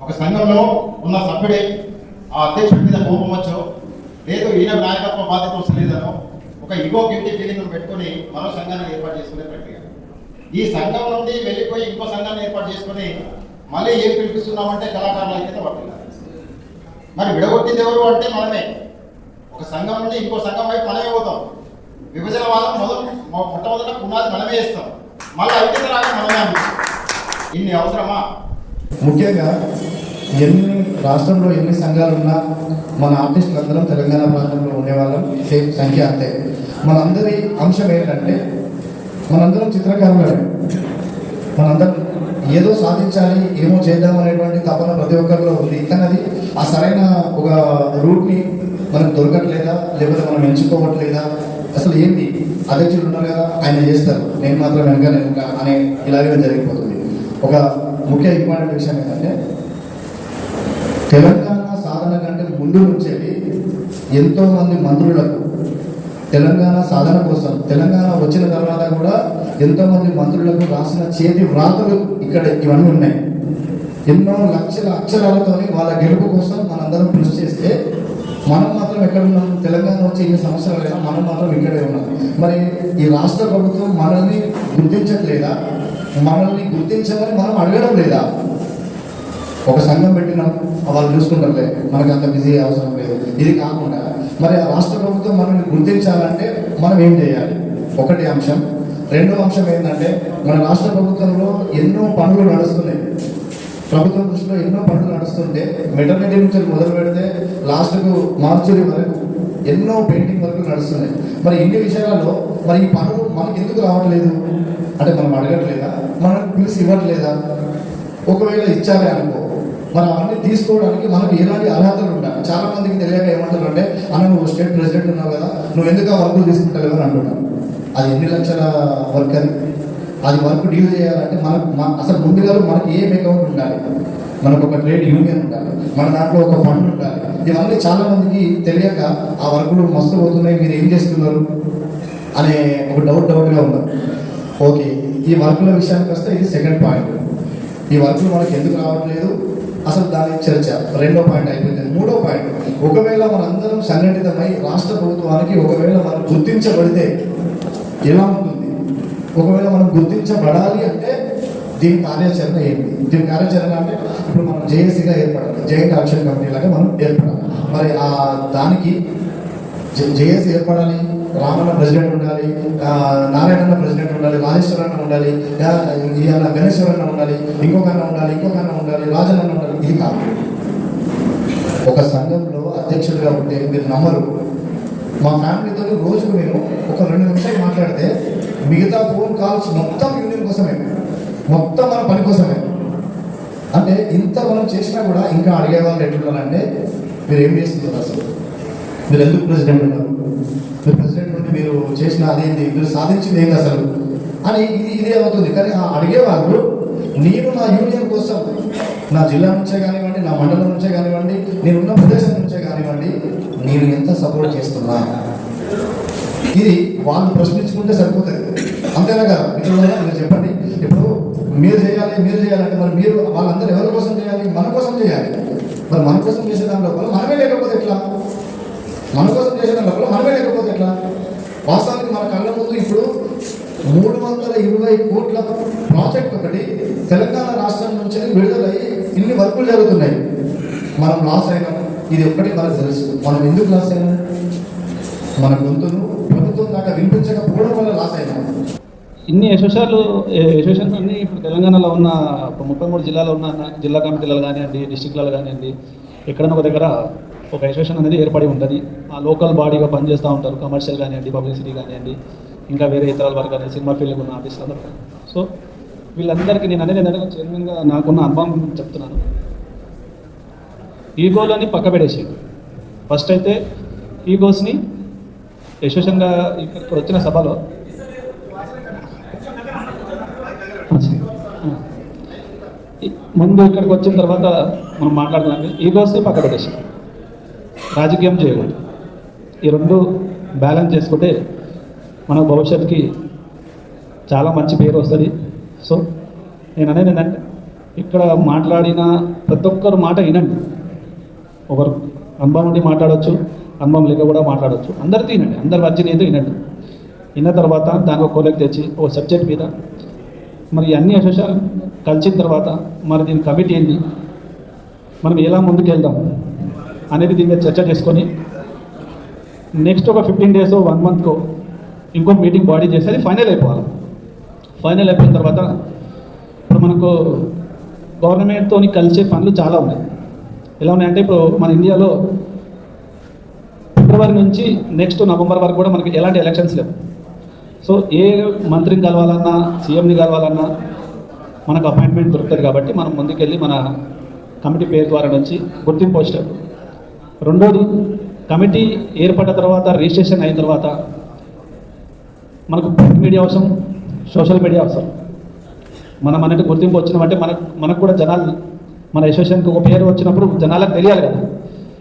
ఒక సంఘంలో ఉన్న సభ్యుడే ఆ అధ్యక్షుడి మీద కోపం వచ్చో లేదు ఈయన నాయకత్వ బాధ్యత వస్తలేదనో ఒక ఇగో గిల్టీ ఫీలింగ్ పెట్టుకొని మరో సంఘాన్ని ఏర్పాటు చేసుకునే ప్రక్రియ. ఈ సంఘం నుండి వెళ్ళిపోయి ఇంకో సంఘాన్ని ఏర్పాటు చేసుకుని మళ్ళీ ఏం పిలిపిస్తున్నామంటే కళాకారుల ఐక్యత పడుతున్నారు. మరి విడగొట్టింది ఎవరు అంటే మనమే. ఒక సంఘం నుండి ఇంకో సంఘం వైపు మనమే పోతాం. విభజన వాదం మొట్టమొదట పునాది మనమే వేస్తాం, మళ్ళీ ఐక్యత రాగా మనమే అనిపిస్తాం. ఇన్ని అవసరమా? ముఖ్యంగా ఎన్ని రాష్ట్రంలో ఎన్ని సంఘాలు ఉన్నా మన ఆర్టిస్టులు అందరం తెలంగాణ ప్రాంతంలో ఉండేవాళ్ళం, సేమ్ సంఖ్య అంతే. మనందరి అంశం ఏంటంటే మనందరం చిత్రకారులమే. మనందరం ఏదో సాధించాలి, ఏమో చేద్దాం అనేటువంటి తపన ప్రతి ఒక్కరిలో ఉంది. కానీ అది ఆ సరైన ఒక రూట్ని మనకు దొరకట్లేదా, లేకపోతే మనం ఎంచుకోవట్లేదా, అసలు ఏంటి అధ్యక్షులు ఉన్నారు కదా ఆయన చేస్తారు, నేను మాత్రం వెనక అనే ఇలాగే జరిగిపోతుంది. ఒక ముఖ్య ఇంపార్టెంట్ విషయం ఏంటంటే తెలంగాణ సాధన కంటే ముందు నుంచేది ఎంతోమంది మంత్రులకు తెలంగాణ సాధన కోసం, తెలంగాణ వచ్చిన తర్వాత కూడా ఎంతోమంది మంత్రులకు రాసిన చేతి వ్రాతలు ఇక్కడ ఇవన్నీ ఉన్నాయి. ఎన్నో లక్షల అక్షరాలతో వాళ్ళ గెలుపు కోసం మనందరం కృషి చేస్తే మనం మాత్రం ఎక్కడ ఉన్నాం? తెలంగాణ వచ్చి ఇన్ని సంవత్సరాలైనా మనం మాత్రం ఇక్కడే ఉన్నాం. మరి ఈ రాష్ట్ర ప్రభుత్వం మనల్ని గుర్తించట్లేదా? మనల్ని గుర్తించమని మనం అడగడం లేదా? ఒక సంఘం పెట్టినాం, వాళ్ళు చూసుకుంటారులే, మనకు అంత బిజీ అవసరం లేదు. ఇది కాకుండా మరి ఆ రాష్ట్ర ప్రభుత్వం మనల్ని గుర్తించాలంటే మనం ఏం చేయాలి? ఒకటి అంశం. రెండో అంశం ఏంటంటే మన రాష్ట్ర ప్రభుత్వంలో ఎన్నో పనులు నడుస్తున్నాయి. ప్రభుత్వం దృష్టిలో ఎన్నో పనులు నడుస్తుంటే మెటర్నిటీ నుంచి మొదలు పెడితే లాస్ట్కు మార్చురీ వరకు ఎన్నో పెయింటింగ్ వర్క్ నడుస్తున్నాయి. మరి ఇన్ని విషయాలలో మరి ఈ పనులు మనకి ఎందుకు రావట్లేదు అంటే మనం అడగట్లేదా? మనకు పిలిచి ఇవ్వట్లేదా? ఒకవేళ ఇచ్చారే అనుకో, మరి అవన్నీ తీసుకోవడానికి మనకు ఎలాంటి అర్హతలు ఉండాలి? చాలా మందికి తెలియక ఏమంటారు అంటే అన్న నువ్వు స్టేట్ ప్రెసిడెంట్ ఉన్నావు కదా, నువ్వు ఎందుకు ఆ వర్కులు తీసుకుంటావు అని అంటున్నాను. అది ఎన్ని లక్షల వర్క్ అది వర్క్ డీల్ చేయాలంటే మనకు అసలు ముందుగా మనకి ఏం అకౌంట్ ఉండాలి, మనకు ఒక ట్రేడ్ యూనియన్ ఉండాలి, మన దాంట్లో ఒక ఫండ్ ఉండాలి. ఇవన్నీ చాలా మందికి తెలియక ఆ వర్కులు మస్తు పోతున్నాయి, మీరు ఏం చేస్తున్నారు అనే ఒక డౌట్గా ఉన్నారు. ఓకే, ఈ వర్కుల విషయానికి వస్తే ఇది సెకండ్ పాయింట్. ఈ వర్కులు మనకి ఎందుకు రావట్లేదు అసలు దాని చర్చ రెండో పాయింట్ అయిపోయింది. మూడో పాయింట్, ఒకవేళ మనందరం సంఘటితమై రాష్ట్ర ప్రభుత్వానికి ఒకవేళ మనం గుర్తించబడితే ఎలా ఉంటుంది? ఒకవేళ మనం గుర్తించబడాలి అంటే దీని కార్యాచరణ ఏంటి? దీని కార్యాచరణ అంటే ఇప్పుడు మనం జేఏసీగా ఏర్పడాలి, జాయింట్ యాక్షన్ కమిటీ లాగా మనం ఏర్పడాలి. మరి ఆ దానికి జేఏసీ ఏర్పడాలి, రామన్న ప్రెసిడెంట్ ఉండాలి, నారాయణన్న ప్రెసిడెంట్ ఉండాలి, రాజేశ్వరన్న ఉండాలి, ఇవాళ గణేశ్వరన్న ఉండాలి, ఇంకొకన్న ఉండాలి, రాజన్న ఉండాలి. ఇది కాదు. ఒక సంఘంలో అధ్యక్షుడిగా ఉంటే మీరు నమ్మరు, మా ఫ్యామిలీతో రోజుకు నేను ఒక 2 నిమిషాలు మాట్లాడితే మిగతా ఫోన్ కాల్స్ మొత్తం యూనియన్ కోసమే, మొత్తం మన పని కోసమే. అంటే ఇంత మనం చేసినా కూడా ఇంకా అడిగేవాళ్ళు ఎట్లున్నారంటే మీరు ఏం చేస్తున్నారు, అసలు మీరు ఎందుకు ప్రెసిడెంట్ ఉన్నారు, మీరు ప్రెసిడెంట్ నుండి మీరు చేసిన అదేంటి, మీరు సాధించింది ఏంటి అసలు అని ఇదే అవుతుంది. కానీ అడిగేవాళ్ళు నేను నా యూనియన్ కోసం నా జిల్లా నుంచే కానివ్వండి, నా మండలం నుంచే కానివ్వండి, నేనున్న ప్రదేశం నుంచే కానివ్వండి, నేను ఎంత సపోర్ట్ చేస్తున్నా ఇది వాళ్ళు ప్రశ్నించుకుంటే సరిపోతుంది. అంతేనా కదా? మీరు చెప్పండి, ఇప్పుడు మీరు చేయాలంటే మరి మీరు వాళ్ళందరూ ఎవరి కోసం చేయాలి? మన కోసం చేయాలి. మరి మన కోసం చేసే దాని లోపల మనమే లేకపోతే ఎట్లా? మన కోసం చేసే దాని లోపల మనమే లేకపోతే ఎట్లా? వాస్తవానికి మన కళ్ళ ముందు ఇప్పుడు 320 కోట్ల ప్రాజెక్ట్ ఒకటి తెలంగాణ రాష్ట్రం నుంచి విడుదలై ఇన్ని వర్కులు జరుగుతున్నాయి. మనం లాస్ అయినాం, ఇది ఒక్కటి మనకు తెలుసు. మనం ఎందుకు లాస్ అయినాం? మన గొంతును ప్రభుత్వం దాకా వినిపించకపోవడం వల్ల లాస్ అయినాం. ఇన్ని అసోసియేషన్స్ అన్నీ ఇప్పుడు తెలంగాణలో ఉన్న 33 జిల్లాలో ఉన్న జిల్లా కమిటీలలో కానివ్వండి, డిస్టిక్లలో కానివ్వండి, ఎక్కడైనా ఒక దగ్గర ఒక అసోసియేషన్ అనేది ఏర్పడి ఉంటుంది. ఆ లోకల్ బాడీగా పనిచేస్తూ ఉంటారు. కమర్షియల్ కానివ్వండి, పబ్లిసిటీ కానివ్వండి, ఇంకా వేరే ఇతరాల వరకు కానీ సినిమా ఫీల్డ్కి ఉన్న ఆర్టిస్టులు అందరూ. సో వీళ్ళందరికీ నేను అనేది ఏంటంటే చైర్మన్గా నాకున్న అనుభవం చెప్తున్నాను. ఈగోలని పక్క పెట్టేసి ఫస్ట్ అయితే ఈగోస్ని అసోసియేషన్గా ఇక్కడ వచ్చిన సభలో ముందు ఇక్కడికి వచ్చిన తర్వాత మనం మాట్లాడుతున్నాం. ఈగోస్ని పక్క పెట్టేసి రాజకీయం చేయకూడదు. ఈ రెండు బ్యాలెన్స్ చేసుకుంటే మన భవిష్యత్తుకి చాలా మంచి పేరు వస్తుంది. సో నేను అనేది ఏంటంటే ఇక్కడ మాట్లాడిన ప్రతి ఒక్కరు మాట వినండి. ఒకరు అనుభవం ఉండి మాట్లాడవచ్చు, అనుభవం లేక కూడా మాట్లాడవచ్చు. అందరితో వినండి, అందరు వచ్చిన ఏదో వినండి. విన్న తర్వాత దానికి ఒక కోలెక్ట్ తెచ్చి ఒక సబ్జెక్ట్ మీద మరి అన్ని అసోసియేషన్ కలిసిన తర్వాత మరి దీని కమిటీ ఏంటి, మనం ఎలా ముందుకు వెళ్దాం అనేది దీని మీద చర్చ చేసుకొని నెక్స్ట్ ఒక 15 days 1 month ఇంకో మీటింగ్ బాడీ చేసి అది ఫైనల్ అయిపోవాలి. ఫైనల్ అయిపోయిన తర్వాత ఇప్పుడు మనకు గవర్నమెంట్తో కలిసే పనులు చాలా ఉన్నాయి. ఎలా ఉన్నాయంటే ఇప్పుడు మన ఇండియాలో ఫిబ్రవరి నుంచి నెక్స్ట్ నవంబర్ వరకు కూడా మనకి ఎలాంటి ఎలక్షన్స్ లేవు. సో ఏ మంత్రిని కలవాలన్నా సీఎంని కలవాలన్నా మనకు అపాయింట్మెంట్ దొరుకుతుంది. కాబట్టి మనం ముందుకెళ్ళి మన కమిటీ పేరు ద్వారా నుంచి గుర్తింపు వచ్చారు. రెండోది, కమిటీ ఏర్పడ్డ తర్వాత రిజిస్ట్రేషన్ అయిన తర్వాత మనకు ప్రింట్ మీడియా అవసరం, సోషల్ మీడియా అవసరం. మనం అన్నట్టు గుర్తింపు వచ్చినామంటే మనకు కూడా జనాలు మన అసోసియేషన్కి ఒక పేరు వచ్చినప్పుడు జనాలకు తెలియాలి కదా.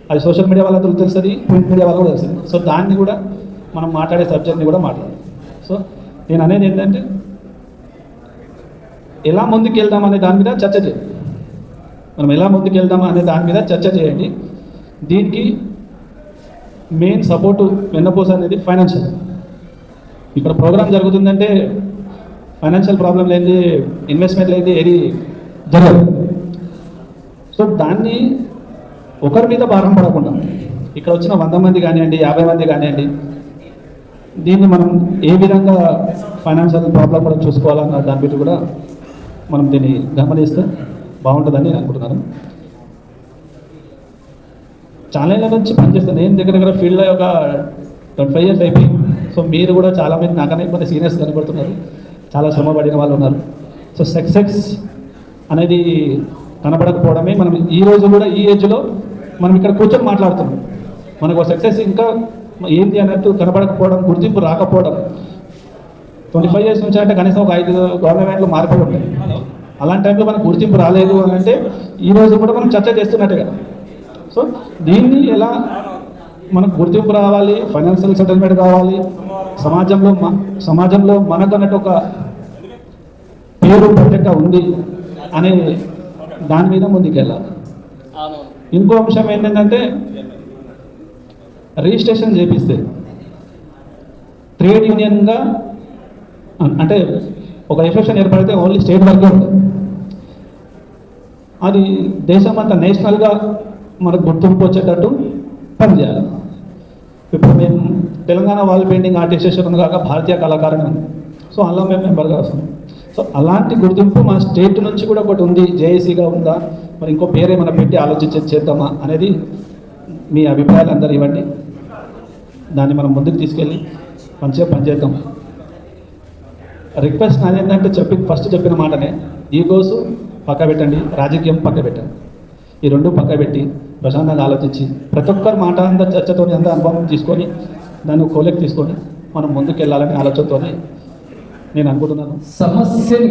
అది సోషల్ మీడియా వాళ్ళకి తెలుస్తుంది, ప్రింట్ మీడియా వాళ్ళకు కూడా తెలుస్తుంది. సో దాన్ని కూడా మనం మాట్లాడే సబ్జెక్ట్ని కూడా మాట్లాడాలి. సో నేను అనేది ఏంటంటే ఎలా ముందుకు వెళ్దాం అనే దాని మీద చర్చ చేయండి. మనం ఎలా ముందుకు వెళ్దాం అనే దాని మీద చర్చ చేయండి. దీనికి మెయిన్ సపోర్టు వెన్నపూస అనేది ఫైనాన్షియల్. ఇక్కడ ప్రోగ్రామ్ జరుగుతుందంటే ఫైనాన్షియల్ ప్రాబ్లం లేనిది, ఇన్వెస్ట్మెంట్ లేనిది ఏది జరగదు. సో దాన్ని ఒకరి మీద భారం పడకుండా ఇక్కడ వచ్చిన 100 మంది కానివ్వండి, 50 మంది కానివ్వండి, దీన్ని మనం ఏ విధంగా ఫైనాన్షియల్ ప్రాబ్లం కూడా చూసుకోవాలన్న దాని మీద కూడా మనం దీన్ని గమనిస్తే బాగుంటుందని నేను అనుకుంటున్నాను. చాలా ఏళ్ళ నుంచి పనిచేస్తాను నేను. దగ్గర ఫీల్డ్లో ఒక 25 years అయిపోయింది. సో మీరు కూడా చాలామంది నాకనే కొంత సీనియర్స్ కనబడుతున్నారు, చాలా శ్రమ పడిన వాళ్ళు ఉన్నారు. సో సక్సెస్ అనేది కనబడకపోవడమే మనం ఈ రోజు కూడా ఈ ఏజ్లో మనం ఇక్కడ కూర్చొని మాట్లాడుతున్నాం. మనకు సక్సెస్ ఇంకా ఏంటి అన్నట్టు కనబడకపోవడం, గుర్తింపు రాకపోవడం. 25 years నుంచి అంటే కనీసం ఒక 5 గవర్నమెంట్లు మారిపోయి ఉంటాయి. అలాంటి టైంలో మనకు గుర్తింపు రాలేదు అని అంటే ఈరోజు కూడా మనం చర్చ చేస్తున్నట్టే కదా. సో దీన్ని ఎలా మనకు గుర్తింపు రావాలి, ఫైనాన్షియల్ సెటిల్మెంట్ కావాలి, సమాజంలో మనకు అన్నట్టు ఒక పేరు ప్రత్యేక ఉంది అనే దాని మీద ముందుకు వెళ్ళాలి. ఇంకో అంశం ఏంటంటే రిజిస్ట్రేషన్ చేపిస్తే ట్రేడ్ యూనియన్గా అంటే ఒక అసోసియేషన్ ఏర్పడితే ఓన్లీ స్టేట్ వరకే ఉంటుంది. అది దేశం అంతా నేషనల్గా మనకు గుర్తింపు వచ్చేటట్టు పనిచేయాలి. ఇప్పుడు మేము Telangana wall painting art association కాక భారతీయ కళాకారుని ఉంది. సో అలా మేము మెంబర్గా వస్తాం. సో అలాంటి గుర్తింపు మన స్టేట్ నుంచి కూడా ఒకటి ఉంది, జేఏసీగా ఉందా, మరి ఇంకో పేరు ఏమైనా పెట్టి చేద్దామా అనేది మీ అభిప్రాయాలు అందరూ ఇవ్వండి. దాన్ని మనం ముందుకు తీసుకెళ్ళి మంచిగా పనిచేద్దాం. రిక్వెస్ట్ నాదేంటంటే ఫస్ట్ చెప్పిన మాటనే, ఈగోస్ పక్క పెట్టండి, రాజకీయం పక్క పెట్టండి. ఈ రెండు పక్క పెట్టి ప్రశాంతంగా ఆలోచించి ప్రతి ఒక్కరి మాట అందరి చర్చతో అందరి అనుభవం తీసుకొని దాన్ని కోలెక్ట్ తీసుకొని మనం ముందుకు వెళ్ళాలనే ఆలోచనతో నేను అనుకుంటున్నాను. సమస్యని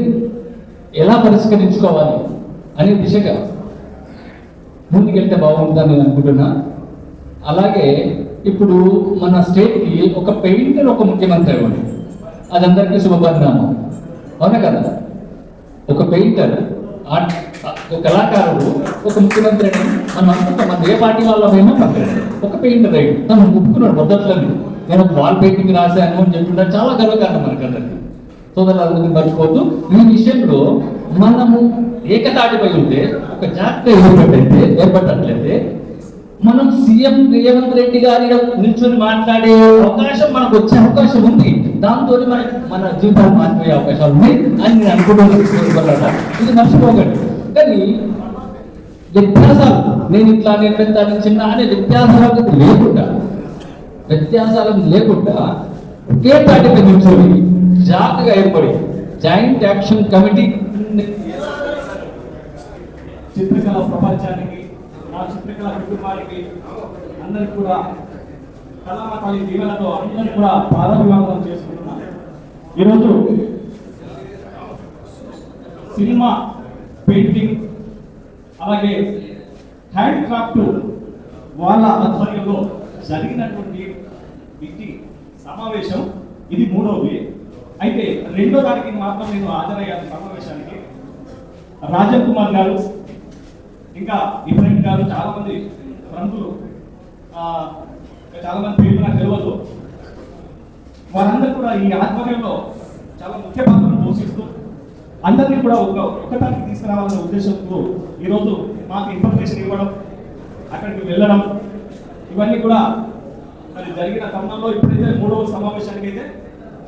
ఎలా పరిష్కరించుకోవాలి అనే దిశగా ముందుకెళ్తే బాగుంటుందని నేను అనుకుంటున్నా. అలాగే ఇప్పుడు మన స్టేట్కి ఒక పెయింటర్ ఒక ముఖ్యమంత్రి అవ్వండి, అది అందరికీ శుభపరిణామం, అవునా కదా? ఒక పెయింటర్, ఒక కళాకారుడు, ఒక ముఖ్యమంత్రి అని మనం అనుకుంటాం. మన ఏ పార్టీ వాళ్ళమైనా పక్కన ఒక పెయింటర్ అయ్యి తను ఒప్పుకున్నాడు మొదట్లని, నేను ఒక వాల్ పెయింటింగ్ రాశాను అని చెప్తున్నాడు. చాలా గర్వకారణం మనకి అందరికీ. సోదరులందరినీ మర్చిపోతూ ఈ విషయంలో మనము ఏకతాటిపై ఉంటే, ఒక జాగ్రత్త ఏర్పడట్లయితే మనం సీఎం రేవంత్ రెడ్డి గారి నిల్చొని మాట్లాడే అవకాశం మనకు వచ్చే అవకాశం ఉంది. దాంతో మన జీవితాలు మారిపోయే అవకాశాలు ఉన్నాయి అని నేను అనుకుంటున్నాను. ఇది మర్చిపోకండి. కానీ వ్యత్యాసాలు నేను ఇట్లా నేను పెద్ద చిన్న అనే వ్యత్యాసాలకు లేకుండా ఒకే తాటిపై నిల్చొని జాగ్రత్తగా ఏర్పడి జాయింట్ యాక్షన్ కమిటీ చిత్రకళ ప్రపంచానికి, నా చిత్రకళ కుటుంబానికి అందరికి కూడా కళాకారుల దీవెనతో అందరికి కూడా పాదాభివందనం చేసుకుంటున్నాను. ఈరోజు సినిమా, పెయింటింగ్, అలాగే హ్యాండ్ క్రాఫ్ట్ వాళ్ళ ఆధ్వర్యంలో జరిగినటువంటి ఇది సమావేశం. ఇది 3వది. అయితే 2వ తారీఖున మాత్రం నేను హాజరయ్యాను సమావేశానికి. రాజన్ కుమార్ గారు, ఇంకా ఇబ్రాహిం గారు, చాలా మంది ప్రముఖులు, చాలా మంది పేర్లు నాకు తెలియదు. వారందరూ కూడా ఈ ఆధ్వర్యంలో చాలా ముఖ్య పాత్రను పోషిస్తూ అందరినీ కూడా ఒకటానికి తీసుకురావాలనే ఉద్దేశంతో ఈరోజు మాకు ఇన్ఫర్మేషన్ ఇవ్వడం, అక్కడికి వెళ్ళడం, ఇవన్నీ కూడా మరి జరిగిన తరుణంలో ఇప్పుడైతే 3వ సమావేశానికి అయితే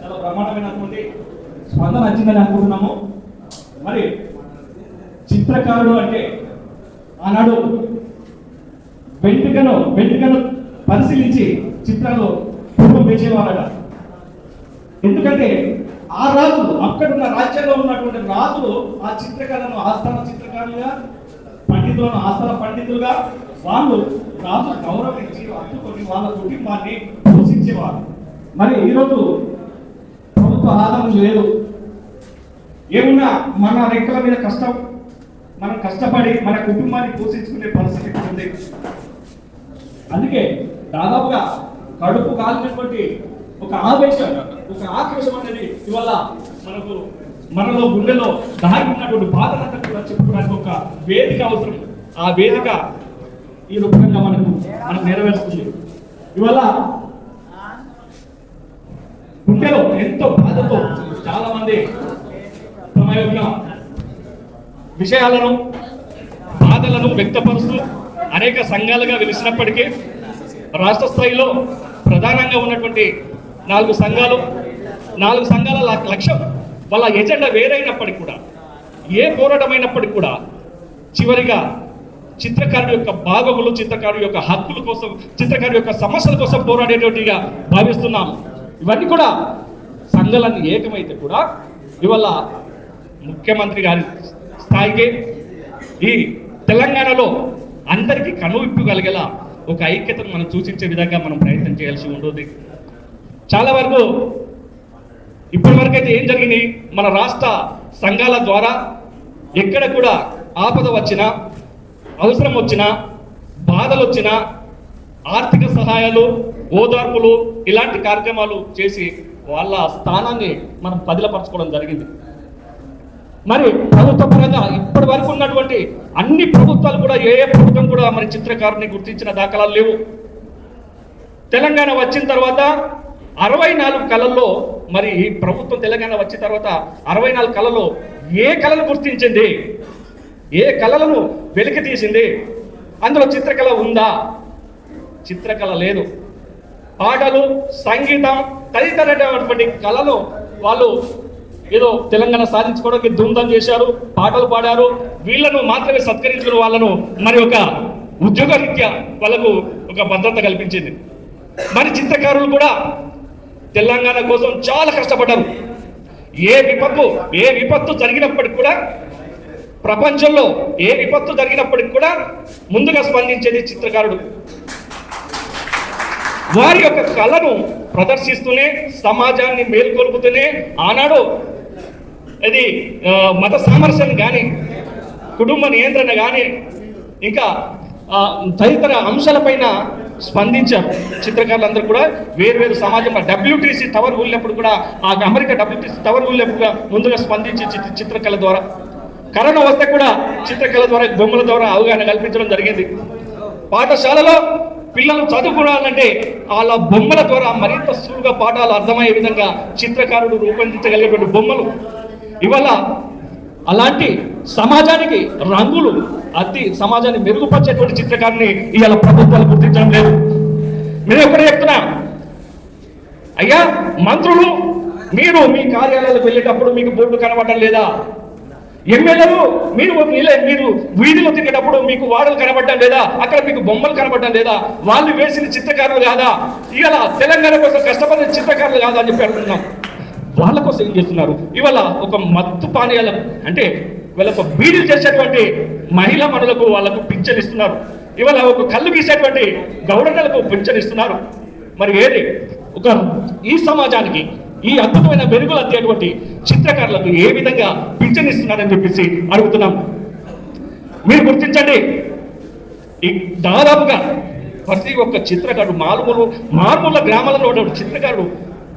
చాలా బ్రహ్మాండమైనటువంటి స్పందన వచ్చిందని అనుకుంటున్నాము. మరి చిత్రకారుడు అంటే ఆనాడు వెంట్రుకను పరిశీలించి చిత్రాలు పూర్వం వేసేవారట. ఎందుకంటే ఆ రాజులు, అక్కడున్న రాజ్యంలో ఉన్నటువంటి రాజులు ఆ చిత్రకళను ఆస్థాన చిత్రకారులుగా, పండితులను ఆస్థాన పండితులుగా వాళ్ళు రాజు గౌరవించి అందుకొని వాళ్ళ కుటుంబాన్ని పోషించేవారు. మరి ఈరోజు ప్రభుత్వ ఆదాయం లేదు, ఏమున్నా మన రెక్కల మీద కష్టం, మనం కష్టపడి మన కుటుంబాన్ని పోషించుకునే పరిస్థితి ఉంది. అందుకే దాదాపుగా కడుపు కాలినటువంటి ఒక ఆవేశం, ఒక ఆక్రోశం అనేది ఇవాళ మనలో గుండెలో దాగి ఉన్నటువంటి బాధలంతా కూడా చెప్పుకోవడానికి ఒక వేదిక అవసరం. ఆ వేదిక ఈ రూపంగా మనకు నెరవేరుస్తుంది. ఇవాళ గుండెలో ఎంతో బాధతో చాలా మంది తమ యొక్క విషయాలను, బాధలను వ్యక్తపరుస్తూ అనేక సంఘాలుగా వెలిసినప్పటికీ రాష్ట్ర స్థాయిలో ప్రధానంగా ఉన్నటువంటి 4 సంఘాల లక్ష్యం, వాళ్ళ ఎజెండా వేరైనప్పటికీ కూడా, ఏ పోరాటమైనప్పటికీ కూడా చివరిగా చిత్రకారుడు యొక్క భాగములు, చిత్రకారుడు యొక్క హక్కుల కోసం, చిత్రకారుడు యొక్క సమస్యల కోసం పోరాడేటట్టుగా భావిస్తున్నాం. ఇవన్నీ కూడా సంఘాలన్నీ ఏకమైతే కూడా ఇవాళ ముఖ్యమంత్రి గారి స్థాయికి ఈ తెలంగాణలో అందరికీ కనువిప్పగలిగేలా ఒక ఐక్యతను మనం సూచించే విధంగా మనం ప్రయత్నం చేయాల్సి ఉంటుంది. చాలా వరకు ఇప్పటి వరకు అయితే ఏం జరిగింది, మన రాష్ట్ర సంఘాల ద్వారా ఎక్కడ కూడా ఆపద వచ్చినా, అవసరం వచ్చినా, బాధలు వచ్చినా ఆర్థిక సహాయాలు, ఓదార్పులు ఇలాంటి కార్యక్రమాలు చేసి వాళ్ళ స్థానాన్ని మనం పదిలపరచుకోవడం జరిగింది. మరి ప్రభుత్వ పరంగా ఇప్పటి వరకు ఉన్నటువంటి అన్ని ప్రభుత్వాలు కూడా ఏ ప్రభుత్వం కూడా మరి చిత్రకారుని గుర్తించిన దాఖలాలు లేవు. తెలంగాణ వచ్చిన తర్వాత 64 కళల్లో, మరి ఈ ప్రభుత్వం తెలంగాణ వచ్చిన తర్వాత 64 కళల్లో ఏ కళను గుర్తించింది, ఏ కళలను వెలికి తీసింది? అందులో చిత్రకళ ఉందా? చిత్రకళ లేదు. పాటలు, సంగీతం తదితరటువంటి కళలు వాళ్ళు ఏదో తెలంగాణ సాధించుకోవడానికి ధూమ్ధాం చేశారు, పాటలు పాడారు. వీళ్ళను మాత్రమే సత్కరించిన వాళ్ళను మరి ఒక ఉద్యోగరీత్యా వాళ్ళకు ఒక భద్రత కల్పించింది. మరి చిత్రకారులు కూడా తెలంగాణ కోసం చాలా కష్టపడ్డారు. ఏ విపత్తు జరిగినప్పటికి కూడా, ప్రపంచంలో ఏ విపత్తు జరిగినప్పటికి కూడా ముందుగా స్పందించేది చిత్రకారుడు. వారి యొక్క కళను ప్రదర్శిస్తూనే, సమాజాన్ని మేల్కొల్పుతూనే ఆనాడు ఇది మత సామరస్యాన్ని కానీ, కుటుంబ నియంత్రణ కానీ, ఇంకా తదితర అంశాలపైన స్పందించారు చిత్రకారులందరూ కూడా. వేరు సమాజంలో WTC టవర్ ఊళ్ళినప్పుడు కూడా, ఆ అమెరికా WTC టవర్ ఊళ్ళినప్పుడు కూడా ముందుగా స్పందించి చిత్రకళ ద్వారా, కరోనా వస్తే కూడా చిత్రకళ ద్వారా, బొమ్మల ద్వారా అవగాహన కల్పించడం జరిగింది. పాఠశాలలో పిల్లలు చదువుకోవాలంటే వాళ్ళ బొమ్మల ద్వారా మరింత సులువుగా పాఠాలు అర్థమయ్యే విధంగా చిత్రకారుడు రూపొందించగలిగేటువంటి బొమ్మలు. ఇవాళ అలాంటి సమాజానికి రంగులు అద్ది సమాజాన్ని మెరుగుపరిచేటువంటి చిత్రకారుని ఇవాళ ప్రభుత్వాలు గుర్తించడం లేదు. మీరు ఎప్పుడే చెప్తున్నా, అయ్యా మంత్రులు, మీరు మీ కార్యాలయాలకు వెళ్ళేటప్పుడు మీకు బోర్డు కనబడటం లేదా? ఎమ్మెల్యేలు మీరు వీధిలో తిరిగేటప్పుడు మీకు వాడలు కనబడటం లేదా? అక్కడ మీకు బొమ్మలు కనబడటం లేదా? వాళ్ళు వేసిన చిత్రకారులు కాదా? ఇవాళ తెలంగాణ కోసం కష్టపడిన చిత్రకారులు కాదా అని చెప్పి అంటున్నాం. వాళ్ళ కోసం ఏం చేస్తున్నారు? ఇవాళ ఒక మత్తు పానీయాలకు, అంటే వీళ్ళకు బీడీలు చేసేటువంటి మహిళా మనులకు వాళ్ళకు పింఛన్ ఇస్తున్నారు. ఇవాళ ఒక కళ్ళు గీసేటువంటి గౌడలకు పింఛన్ ఇస్తున్నారు. మరి ఏది ఒక ఈ సమాజానికి ఈ అద్భుతమైన వెలుగులు అద్దేటువంటి చిత్రకారులకు ఏ విధంగా పింఛన్ ఇస్తున్నారని చెప్పేసి అడుగుతున్నాం. మీరు గుర్తించండి, దాదాపుగా ప్రతి ఒక్క చిత్రకారుడు మారుమూల గ్రామాలలో ఉన్నటువంటి చిత్రకారుడు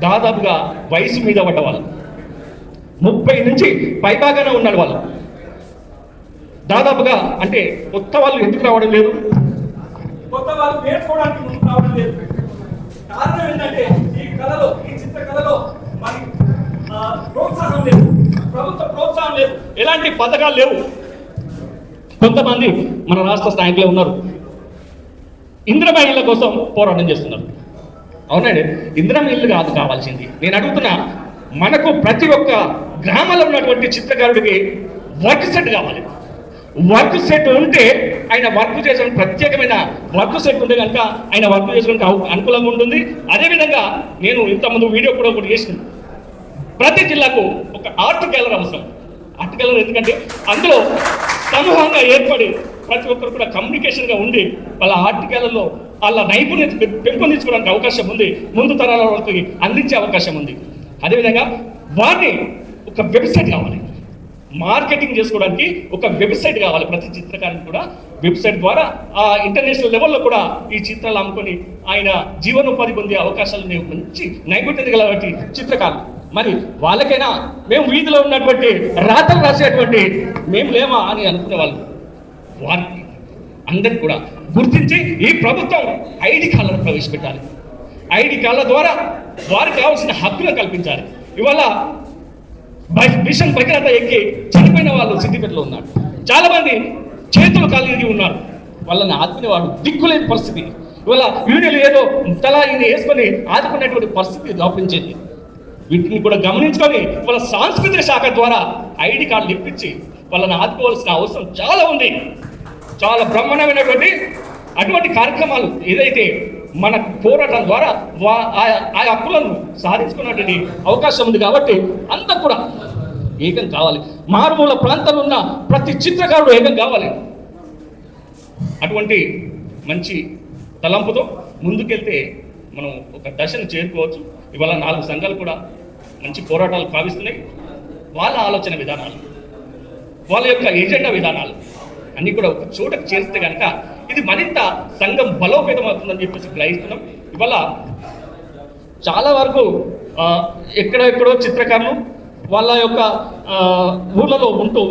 దాదాపుగా వయసు మీద పడ్డ వాళ్ళు, 30 నుంచి పైభాగానే ఉన్నాడు వాళ్ళు. దాదాపుగా అంటే కొత్త వాళ్ళు ఎందుకు రావడం లేదు, కొత్త వాళ్ళు నేర్చుకోవడానికి ముందుకు రావడం లేదు. కారణం ఏంటంటే ఈ చిత్రకళలో మరి ప్రోత్సాహం లేదు, ప్రభుత్వ ప్రోత్సాహం లేదు, ఎలాంటి పథకాలు లేవు. కొంతమంది మన రాష్ట్ర స్థాయిలో ఉన్నారు, ఇందిరమ్మ ఇళ్ళ కోసం పోరాటం చేస్తున్నారు. అవునండి, ఇందిరమ్మ ఇల్లు కాదు కావాల్సింది. నేను అడుగుతున్నా, మనకు ప్రతి ఒక్క గ్రామంలో ఉన్నటువంటి చిత్రకారుడికి వర్క్ సెట్ కావాలి. వర్క్ సెట్ ఉంటే ఆయన వర్క్ చేసే ప్రత్యేకమైన వర్క్ సెట్ ఉంటే కనుక ఆయన వర్క్ చేసుకోవడానికి అనుకూలంగా ఉంటుంది. అదేవిధంగా నేను ఇంతకుముందు వీడియో కూడా ఒకటి చేసిన, ప్రతి జిల్లాకు ఒక ఆర్ట్ గ్యాలరీ అవసరం. ఆర్ట్ గ్యాలరీ ఎందుకంటే అందులో సమూహంగా ఏర్పడి ప్రతి ఒక్కరు కూడా కమ్యూనికేషన్గా ఉండి వాళ్ళ ఆర్ట్ గ్యాలరీలో వాళ్ళ నైపుణ్యత పెంపొందించుకోవడానికి అవకాశం ఉంది, ముందు తరాల వాళ్ళకి అందించే అవకాశం ఉంది. అదేవిధంగా వారిని ఒక వెబ్సైట్ కావాలి, మార్కెటింగ్ చేసుకోవడానికి ఒక వెబ్సైట్ కావాలి. ప్రతి చిత్రకారునికి కూడా వెబ్సైట్ ద్వారా ఆ ఇంటర్నేషనల్ లెవెల్లో కూడా ఈ చిత్రాలు అమ్ముకొని ఆయన జీవనోపాధి పొందే అవకాశాలు మంచి నైపుణ్యత గలటువంటి చిత్రకారులు. మరి వాళ్ళకైనా మేము వీధిలో ఉన్నటువంటి రాతలు రాసేటువంటి మేము లేమా అని అనుకునే వాళ్ళు, వారికి అందరికి కూడా గుర్తించి ఈ ప్రభుత్వం ఐడి కార్డులను ప్రవేశపెట్టాలి. ఐడి కార్డుల ద్వారా వారికి కావాల్సిన హక్కులను కల్పించాలి. ఇవాళ మిషన్ భగీరథ ఎక్కి చనిపోయిన వాళ్ళు సిద్దిపేటలో ఉన్నారు, చాలా మంది చేతులు కలిగి ఉన్నారు, వాళ్ళని ఆదుకునే వాళ్ళు దిక్కులేని పరిస్థితి. ఇవాళ యూనియన్లు ఏదో తలా ఇది వేసుకొని ఆదుకునేటువంటి పరిస్థితి దాపించింది. వీటిని కూడా గమనించుకొని వాళ్ళ సాంస్కృతిక శాఖ ద్వారా ఐడి కార్డులు ఇప్పించి వాళ్ళని ఆదుకోవాల్సిన అవసరం చాలా ఉంది. చాలా బ్రహ్మాండమైనటువంటి అటువంటి కార్యక్రమాలు ఏదైతే మన పోరాటం ద్వారా ఆ హక్కులను సాధించుకున్నటువంటి అవకాశం ఉంది. కాబట్టి అందరూ కూడా ఏకం కావాలి. మారుమూల ప్రాంతాల్లో ఉన్న ప్రతి చిత్రకారుడు ఏకం కావాలి. అటువంటి మంచి తలంపుతో ముందుకెళ్తే మనం ఒక దశను చేరుకోవచ్చు. ఇవాళ 4 సంఘాలు కూడా మంచి పోరాటాలు భావిస్తున్నాయి. వాళ్ళ ఆలోచన విధానాలు, వాళ్ళ యొక్క ఎజెండా విధానాలు అన్నీ కూడా ఒక చోటకు చేస్తే కనుక ఇది మరింత సంఘం బలోపేతం అవుతుందని చెప్పేసి గ్రహిస్తున్నాం. ఇవాళ చాలా వరకు ఎక్కడెక్కడో చిత్రకారులు వాళ్ళ యొక్క ఊళ్ళలో ఉంటూ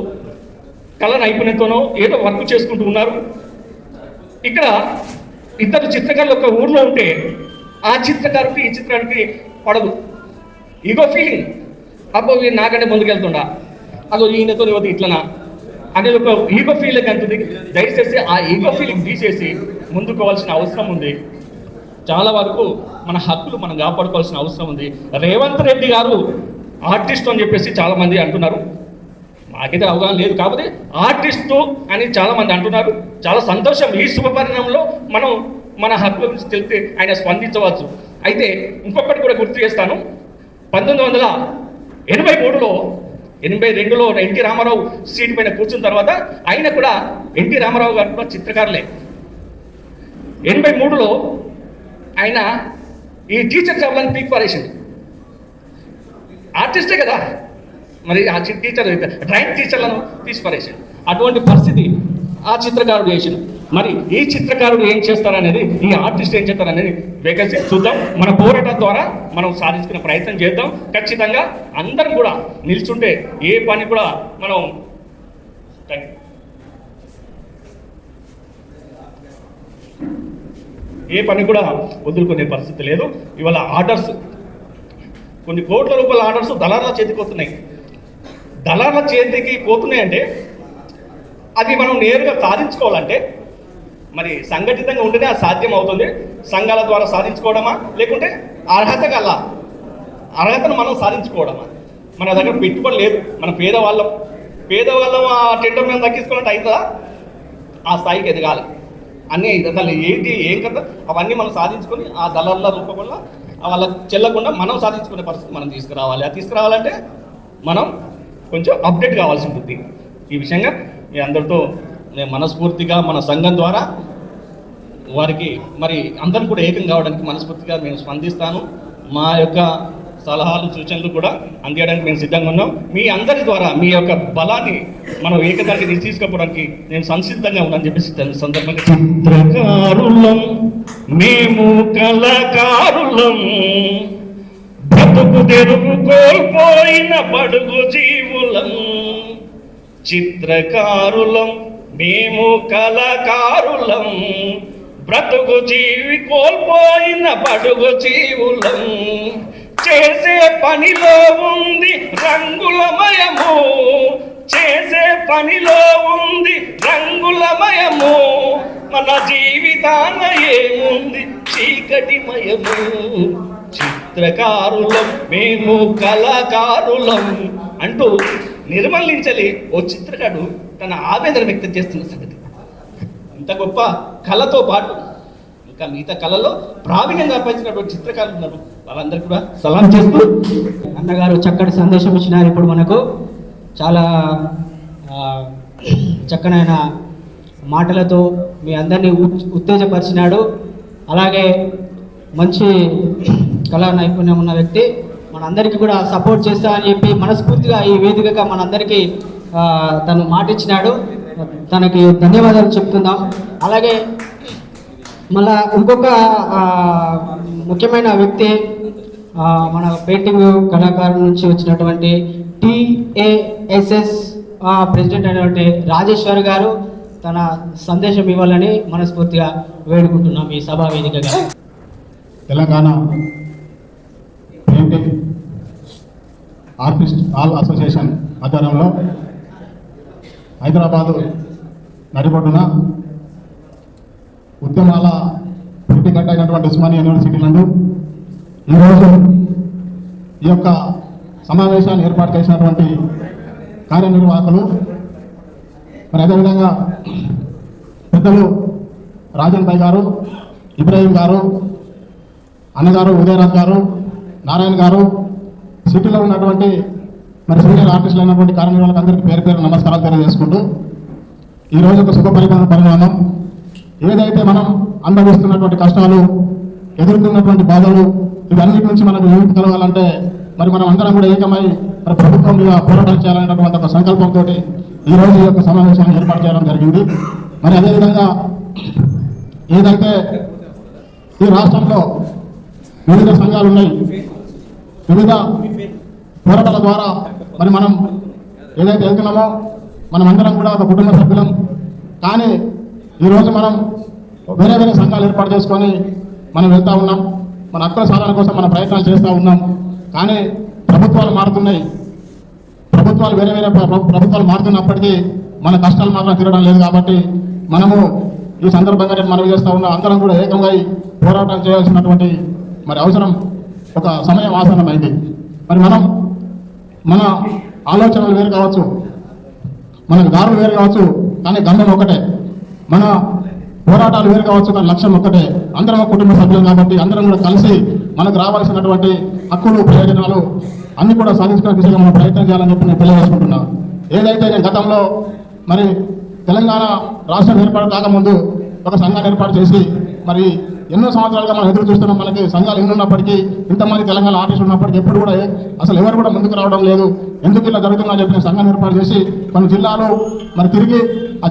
కళ నైపుణ్యంతోనో ఏదో వర్క్ చేసుకుంటూ ఉన్నారు. ఇక్కడ ఇద్దరు చిత్రకారులు ఒక ఊర్లో ఉంటే ఆ చిత్రకారుడికి ఈ చిత్రానికి పడదు. ఈగో ఫీలింగ్, అబ్బో వీరు నాకంటే ముందుకెళ్తుండా, అదో ఈయనతో ఇవ్వదు ఇట్లనా అనేది ఒక ఈగో ఫీలింగ్ అంటుంది. దయచేసి ఆ ఈగో ఫీలింగ్ తీసేసి ముందుకోవాల్సిన అవసరం ఉంది. చాలా వరకు మన హక్కులు మనం కాపాడుకోవాల్సిన అవసరం ఉంది. రేవంత్ రెడ్డి గారు ఆర్టిస్ట్ అని చెప్పేసి చాలామంది అంటున్నారు, మాకైతే అవగాహన లేదు. కాకపోతే ఆర్టిస్టు అని చాలామంది అంటున్నారు. చాలా సంతోషం. ఈ శుభపరిణామంలో మనం మన హక్కుల గురించి తెలిస్తే ఆయన స్పందించవచ్చు. అయితే ఇంకొకటి కూడా గుర్తు చేస్తాను, 1983లో 82లో ఎన్టీ రామారావు సీట్ పైన కూర్చున్న తర్వాత ఆయన కూడా ఎన్టీ రామారావు గారు కూడా చిత్రకారులే. 83లో ఆయన ఈ టీచర్ జాబ్లను పీక్ పారేసింది. ఆర్టిస్టే కదా, మరి ఆ టీచర్ డ్రాయింగ్ టీచర్లను తీసిపారేసింది. అటువంటి పరిస్థితి ఆ చిత్రకారుడు చేసింది. మరి ఈ చిత్రకారుడు ఏం చేస్తారనేది, ఈ ఆర్టిస్ట్ ఏం చేస్తారనేది వేకెన్సీ చూద్దాం. మన పోరాటం ద్వారా మనం సాధించుకునే ప్రయత్నం చేద్దాం. ఖచ్చితంగా అందరం కూడా నిల్చుంటే ఏ పని కూడా మనం వదులుకునే పరిస్థితి లేదు. ఇవాళ ఆర్డర్స్ కొన్ని కోట్ల రూపాయల ఆర్డర్స్ దళారుల చేతికి పోతున్నాయి. దళారుల చేతికి పోతున్నాయంటే అది మనం నేరుగా సాధించుకోవాలంటే మరి సంఘటితంగా ఉంటేనే అది సాధ్యం అవుతుంది. సంఘాల ద్వారా సాధించుకోవడమా, లేకుంటే అర్హతను మనం సాధించుకోవడమా? మన దగ్గర పెట్టుబడి లేదు, మన పేదవాళ్ళం ఆ టెండర్ మీద తగ్గించుకున్నట్టు అవుతుందా? ఆ స్థాయికి ఎదగాలి. అన్నీ అసలు ఏంటి ఏం కదా అవన్నీ మనం సాధించుకొని ఆ దళాల రూపం వల్ల వాళ్ళకి చెల్లకుండా మనం సాధించుకునే పరిస్థితి మనం తీసుకురావాలి. అది తీసుకురావాలంటే మనం కొంచెం అప్డేట్ కావాల్సి ఉంటుంది. ఈ విషయంగా మీ అందరితో నేను మనస్ఫూర్తిగా మన సంఘం ద్వారా వారికి మరి అందరం కూడా ఏకం కావడానికి మనస్ఫూర్తిగా నేను స్పందిస్తాను. మా యొక్క సలహాలు సూచనలు కూడా అందించడానికి మేము సిద్ధంగా ఉన్నాం. మీ అందరి ద్వారా మీ యొక్క బలాన్ని మనం ఏకదానికి తీసుకుపోవడానికి నేను సంసిద్ధంగా ఉన్నానని చెప్పేసి సందర్భంగా చిత్రకారులం మేము కళాకారులం బ్రతుకు తెరుగు కోల్పోయిన బడుగు జీవులం చిత్రకారులం మేము కళాకారులం, బ్రతుకు జీవి కోల్పోయిన బడుగు జీవులం, చేసే పనిలో ఉంది రంగులమయము, చేసే పనిలో ఉంది రంగులమయము, మన జీవితాన ఏముంది చీకటిమయము. చిత్రకారులం మేము కళాకారులం అంటూ నిర్మలించలే ఓ చిత్రకారుడు తన ఆవేదన వ్యక్తం చేస్తున్న సంగతి. ఇంత గొప్ప కళతో పాటు ఇంకా మిగతా కళలో ప్రావీణ్యం సంపాదించినటువంటి చిత్రకారులు ఉన్నారు. వాళ్ళందరికీ కూడా సలాం చేస్తూ అన్నగారు చక్కటి సందేశం ఇచ్చినారు. ఇప్పుడు మనకు చాలా చక్కనైన మాటలతో మీ అందరినీ ఉత్తేజపరిచినాడు. అలాగే మంచి కళా నైపుణ్యం ఉన్న వ్యక్తి, మనందరికీ కూడా సపోర్ట్ చేస్తా అని చెప్పి మనస్ఫూర్తిగా ఈ వేదికగా మనందరికీ తను మాట ఇచ్చినాడు. తనకి ధన్యవాదాలు చెప్తున్నాం. అలాగే మళ్ళా ఇంకొక ముఖ్యమైన వ్యక్తి మన పెయింటింగ్ కళాకారుల నుంచి వచ్చినటువంటి TASS ప్రెసిడెంట్ అయినటువంటి రాజేశ్వర్ గారు తన సందేశం ఇవ్వాలని మనస్ఫూర్తిగా వేడుకుంటున్నాం ఈ సభా వేదికగా. Telangana painting artist all association ఆధ్వర్యంలో హైదరాబాదు నడిబొడ్డున ఉద్యమాల పుట్టిగడ్డ అయినటువంటి ఉస్మానియా యూనివర్సిటీ నందు ఈరోజు ఈ యొక్క సమావేశాన్ని ఏర్పాటు చేసినటువంటి కార్యనిర్వాహకులు, మరి అదేవిధంగా పెద్దలు రాజన్ భాయ్ గారు, ఇబ్రాహీం గారు, అన్నగారు ఉదయరాజ్ గారు, నారాయణ గారు, సిటీలో ఉన్నటువంటి మరి సీనియర్ ఆర్టిస్టులు అయినటువంటి కార్యనిర్వాహకులకు అందరికీ పేరు పేరు నమస్కారాలు తెలియజేసుకుంటూ ఈరోజు ఒక శుభ పరిణామం. ఏదైతే మనం అనుభవిస్తున్నటువంటి కష్టాలు, ఎదుర్కొన్నటువంటి బాధలు, ఇవన్నిటి నుంచి మనకు విముక్తి కలగాలంటే మరి మనం అందరం కూడా ఏకమై మరి ప్రభుత్వం మీద పోరాటం చేయాలనేటువంటి ఒక సంకల్పంతో ఈరోజు ఈ యొక్క సమావేశాన్ని ఏర్పాటు చేయడం జరిగింది. మరి అదేవిధంగా ఏదైతే ఈ రాష్ట్రంలో వివిధ సంఘాలు ఉన్నాయి, వివిధ పోరాటాల ద్వారా మరి మనం ఏదైతే వెళ్తున్నామో మనం అందరం కూడా ఒక కుటుంబ సభ్యులం. కానీ ఈరోజు మనం వేరే వేరే సంఘాలు ఏర్పాటు చేసుకొని మనం వెళ్తూ ఉన్నాం. మన హక్కుల సాధన కోసం మన ప్రయత్నాలు చేస్తూ ఉన్నాం. కానీ ప్రభుత్వాలు మారుతున్నాయి. ప్రభుత్వాలు వేరే వేరే ప్రభుత్వాలు మారుతున్నప్పటికీ మన కష్టాలు మాత్రం తీరడం లేదు. కాబట్టి మనము ఈ సందర్భంగా నేను మనవి చేస్తూ ఉన్నాం, అందరం కూడా ఏకంగా పోరాటం చేయాల్సినటువంటి మరి అవసరం, ఒక సమయం ఆసన్నమైంది. మరి మనం మన ఆలోచనలు వేరు కావచ్చు, మన దారులు వేరు కావచ్చు, కానీ గమ్యం ఒకటే. మన పోరాటాలు వేరు కావచ్చు, కానీ లక్ష్యం ఒక్కటే. అందరం ఒక కుటుంబ సభ్యులు కాబట్టి అందరం కూడా కలిసి మనకు రావాల్సినటువంటి హక్కులు, ప్రయోజనాలు అన్ని కూడా సాధించుకునే దిశగా మనం ప్రయత్నం చేయాలని చెప్పి నేను తెలియజేసుకుంటున్నాను. ఏదైతే నేను గతంలో మరి తెలంగాణ రాష్ట్రం ఏర్పాటు కాకముందు ఒక సంఘాన్ని ఏర్పాటు చేసి మరి ఎన్నో సంవత్సరాలుగా మనం ఎదురు చూస్తున్నాం. మనకి సంఘాలు ఎన్ని ఉన్నప్పటికీ, ఇంతమంది తెలంగాణ ఆర్టిస్టులు ఉన్నప్పటికీ ఎప్పుడు కూడా అసలు ఎవరు కూడా ముందుకు రావడం లేదు. ఎందుకు ఇలా జరుగుతుందని చెప్పి నేను సంఘాన్ని ఏర్పాటు చేసి కొన్ని జిల్లాలు మరి తిరిగి ఆ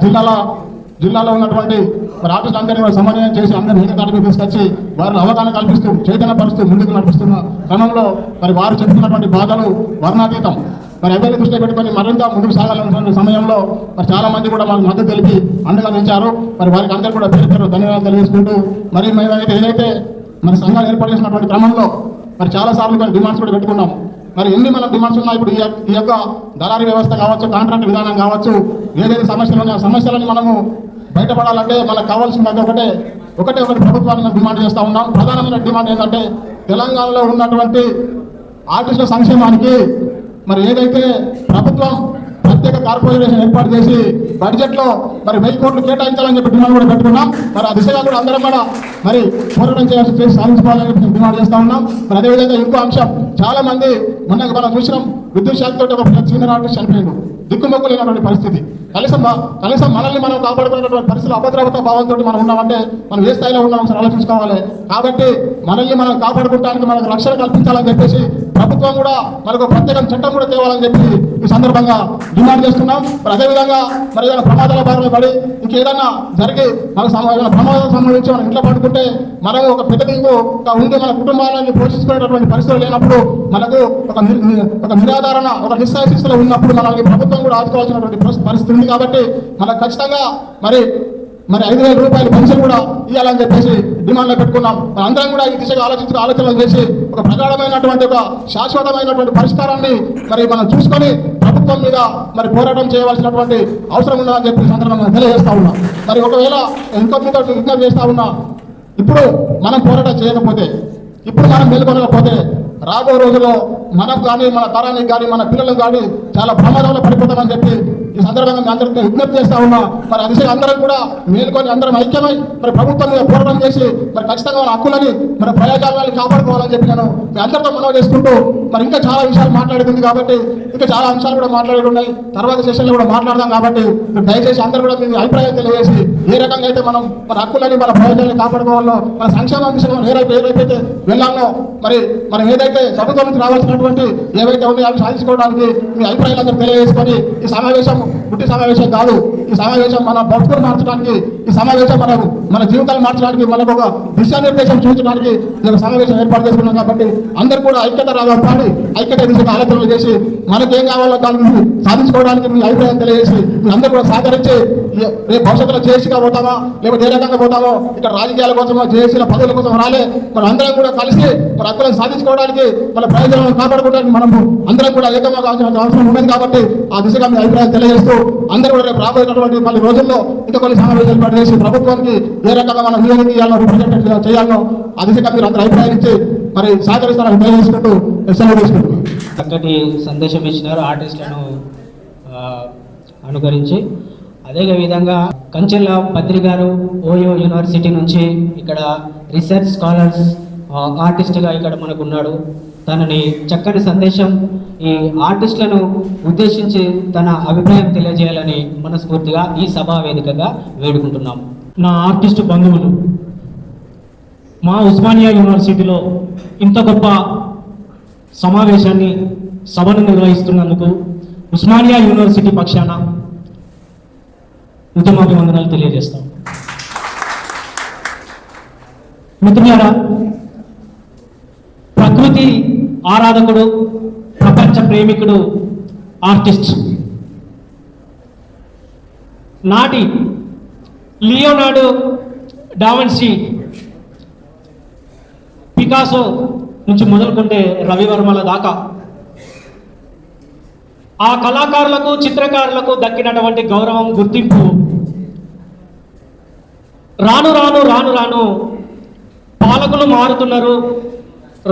జిల్లాలో ఉన్నటువంటి మరి ఆర్టిస్టులు అందరినీ సమన్వయం చేసి అందరినీ ఏకతాటికి తీసుకొచ్చి వారిని అవగాహన కల్పిస్తూ చైతన్యపరుస్తూ ముందుకు నడిపిస్తున్న క్రమంలో మరి వారు చెప్తున్నటువంటి బాధలు వర్ణాతీతం. మరి ఎవరిని దృష్టిలో పెట్టుకొని మరింత ముందుకు సాగాలనుకున్న సమయంలో మరి చాలా మంది కూడా మాకు మద్దతు తెలిపి అండగా నిలిచారు. మరి వారికి అందరూ కూడా పేరు పేరు ధన్యవాదాలు తెలియజేసుకుంటూ మరి మేము ఏదైతే మరి సంఘాలు ఏర్పాటు చేసినటువంటి క్రమంలో మరి చాలాసార్లు కొన్ని డిమాండ్స్ కూడా పెట్టుకున్నాం. మరి ఎన్ని మన డిమాండ్స్ ఉన్నాయి. ఇప్పుడు ఈ యొక్క దళారీ వ్యవస్థ కావచ్చు, కాంట్రాక్ట్ విధానం కావచ్చు, ఏదైతే సమస్యలు ఉన్నాయో ఆ సమస్యలను మనము బయటపడాలంటే మనకు కావాల్సింది ఒకటే ప్రభుత్వాన్ని మేము డిమాండ్ చేస్తూ ఉన్నాం. ప్రధానమైన డిమాండ్ ఏంటంటే తెలంగాణలో ఉన్నటువంటి ఆర్టిస్టుల సంక్షేమానికి మరి ఏదైతే ప్రభుత్వం ప్రత్యేక కార్పొరేషన్ ఏర్పాటు చేసి బడ్జెట్లో మరి 1000 కోట్లు కేటాయించాలని చెప్పి డిమాండ్ కూడా పెట్టుకున్నాం. మరి ఆ దిశగా కూడా అందరం కూడా మరి పోరాటం చేసి సాధించుకోవాలని చెప్పి డిమాండ్ చేస్తూ ఉన్నాం. మరి అదేవిధంగా ఇంకో అంశం, చాలా మంది మొన్న మనం చూసినాం, విద్యుత్ శాఖతో ఒక సీనియర్ ఆర్టిస్ట్ చనిపోయింది. దిక్కుమొక్కు లేనటువంటి పరిస్థితి. కనీసం మనల్ని మనం కాపాడుకునేటువంటి పరిస్థితులు అభద్రతా భావంతో మనం ఉన్నామంటే మనం ఏ స్థాయిలో ఉన్నాం ఒకసారి ఆలోచించుకోవాలి. కాబట్టి మనల్ని మనం కాపాడుకోవడానికి మనకు రక్షణ కల్పించాలని చెప్పేసి ప్రభుత్వం కూడా మనకు ప్రత్యేక చట్టం కూడా తేవాలని చెప్పి ఈ సందర్భంగా డిమాండ్ చేస్తున్నాం. మరి అదేవిధంగా మరి ఏదైనా ప్రమాదాల బారిన పడి ఇంకేదన్నా జరిగి మనకు ప్రమాదం సంబంధించి మనం ఇంట్లో పడుకుంటే మనకు ఒక పెద్ద దిగు ఉండి మన కుటుంబాలను పోషించుకునేటటువంటి పరిస్థితులు లేనప్పుడు మనకు ఒక నిరాధారణ ఒక నిస్సాయశిస్తులో ఉన్నప్పుడు మనకి ప్రభుత్వం కూడా ఆదుకోవాల్సినటువంటి పరిస్థితి ఉంది. కాబట్టి మనకు ఖచ్చితంగా మరి 5,000 రూపాయల పెన్షన్ కూడా ఇవ్వాలని చెప్పేసి డిమాండ్లో పెట్టుకున్నాం. మన అందరం కూడా ఈ దిశగా ఆలోచనలు చేసి ఒక ప్రగాఢమైనటువంటి ఒక శాశ్వతమైనటువంటి పరిష్కారాన్ని మరి మనం చూసుకొని ప్రభుత్వం మీద మరి పోరాటం చేయవలసినటువంటి అవసరం ఉన్నదని చెప్పి సందర్భంగా తెలియజేస్తా ఉన్నాం. మరి ఒకవేళ విజ్ఞప్తి చేస్తా ఉన్నా, ఇప్పుడు మనం పోరాటం చేయకపోతే, ఇప్పుడు మనం మేల్కొనకపోతే రాబో రోజుల్లో మనకు కానీ మన తరానికి కానీ మన పిల్లలకు కానీ చాలా ప్రమాదంలో పడిపోతామని చెప్పి ఈ సందర్భంగా అందరికీ విజ్ఞప్తి చేస్తా ఉన్నా. మరి అదిశగా అందరం కూడా మేల్కొని అందరం ఐక్యమై మరి ప్రభుత్వం మీద పోరాటం చేసి మరి ఖచ్చితంగా మన హక్కులని మన ప్రయోజనాలను కాపాడుకోవాలని చెప్పి నేను మీ అందరితో మనవి చేసుకుంటూ మరి ఇంకా చాలా విషయాలు మాట్లాడుతుంది కాబట్టి ఇంకా చాలా అంశాలు కూడా మాట్లాడి ఉన్నాయి. తర్వాత సెషన్లో కూడా మాట్లాడదాం. కాబట్టి దయచేసి అందరూ కూడా మీ అభిప్రాయం తెలియజేసి ఏ రకంగా అయితే మనం మన హక్కులని మన ప్రయోజనాలను కాపాడుకోవాలో మన సంక్షేమ దిశగా ఏదైతే వెళ్ళాలో మరి మనం ఏదైతే ప్రభుత్వం నుంచి రావాల్సినటువంటి ఏవైతే ఉన్నాయో అవి సాధించుకోవడానికి మీ అభిప్రాయాలందరూ తెలియజేసుకొని ఈ సమావేశం పుట్టి సమావేశం కాదు, ఈ సమావేశం మన భక్తులు మార్చడానికి, ఈ సమావేశం మన జీవితాలు మార్చడానికి, మనకు ఒక దిశానిర్దేశం చూపించడానికి నేను సమావేశం ఏర్పాటు చేసుకున్నాం. కాబట్టి అందరూ కూడా ఐక్యత రావాలి, ఐక్యత దిశగా ఆలోచనలు చేసి మనకేం కావాలో దాన్ని సాధించుకోవడానికి మీ అభిప్రాయం తెలియజేసి మీ అందరూ కూడా సహకరించి రేపు భవిష్యత్తులో జేఏసీగా పోతామా లేకపోతే ఏ రకంగా పోతామో, ఇక్కడ రాజకీయాల కోసమో జేఏసీల పదవుల కోసం రాలే, మనం అందరం కూడా కలిసి మన హక్కులను సాధించుకోవడానికి మన ప్రయోజనాలను కాపాడుకోవడానికి మనం అందరం కూడా ఏకమగా అవసరం ఉన్నది. కాబట్టి ఆ దిశగా మీ అభిప్రాయం తెలియజేస్తూ అందరూ కూడా రేపు రాబోయేటటువంటి మళ్ళీ రోజుల్లో ఇంకా కొన్ని సమావేశాలు ఏర్పాటు చేసి ప్రభుత్వానికి ఏ రకంగా మనం నివేదిక ఇవ్వాలో రిప్రజెంట్ చేయాలో ఆ దిశగా మీరు అందరూ అభిప్రాయం ఇచ్చి మరి సహకరిస్తారని తెలియజేసుకుంటూ సెలవు తీసుకుంటున్నాం. చక్కటి సందేశం ఇచ్చినారు ఆర్టిస్టులను అనుకరించి. అదే విధంగా కంచెల పత్రి గారు ఓయో యూనివర్సిటీ నుంచి ఇక్కడ రీసెర్చ్ స్కాలర్స్ ఆర్టిస్ట్గా ఇక్కడ మనకు ఉన్నాడు. తనని చక్కని సందేశం ఈ ఆర్టిస్టులను ఉద్దేశించి తన అభిప్రాయం తెలియజేయాలని మనస్ఫూర్తిగా ఈ సభా వేదికగా వేడుకుంటున్నాం. నా ఆర్టిస్టు బంధువులు మా ఉస్మానియా యూనివర్సిటీలో ఇంత గొప్ప సమావేశాన్ని సభను నిర్వహిస్తున్నందుకు ఉస్మానియా యూనివర్సిటీ పక్షాన ఉత్తమాభివందనాలు తెలియజేస్తాం. మిత్రులారా, ప్రకృతి ఆరాధకుడు, ప్రపంచ ప్రేమికుడు, ఆర్టిస్ట్ నాటి లియోనార్డో డావిన్సీ, పికాసో నుంచి మొదలుకుంటే రవివర్మల దాకా ఆ కళాకారులకు, చిత్రకారులకు దక్కినటువంటి గౌరవం, గుర్తింపు రాను రాను రాను రాను పాలకులు మారుతున్నారు.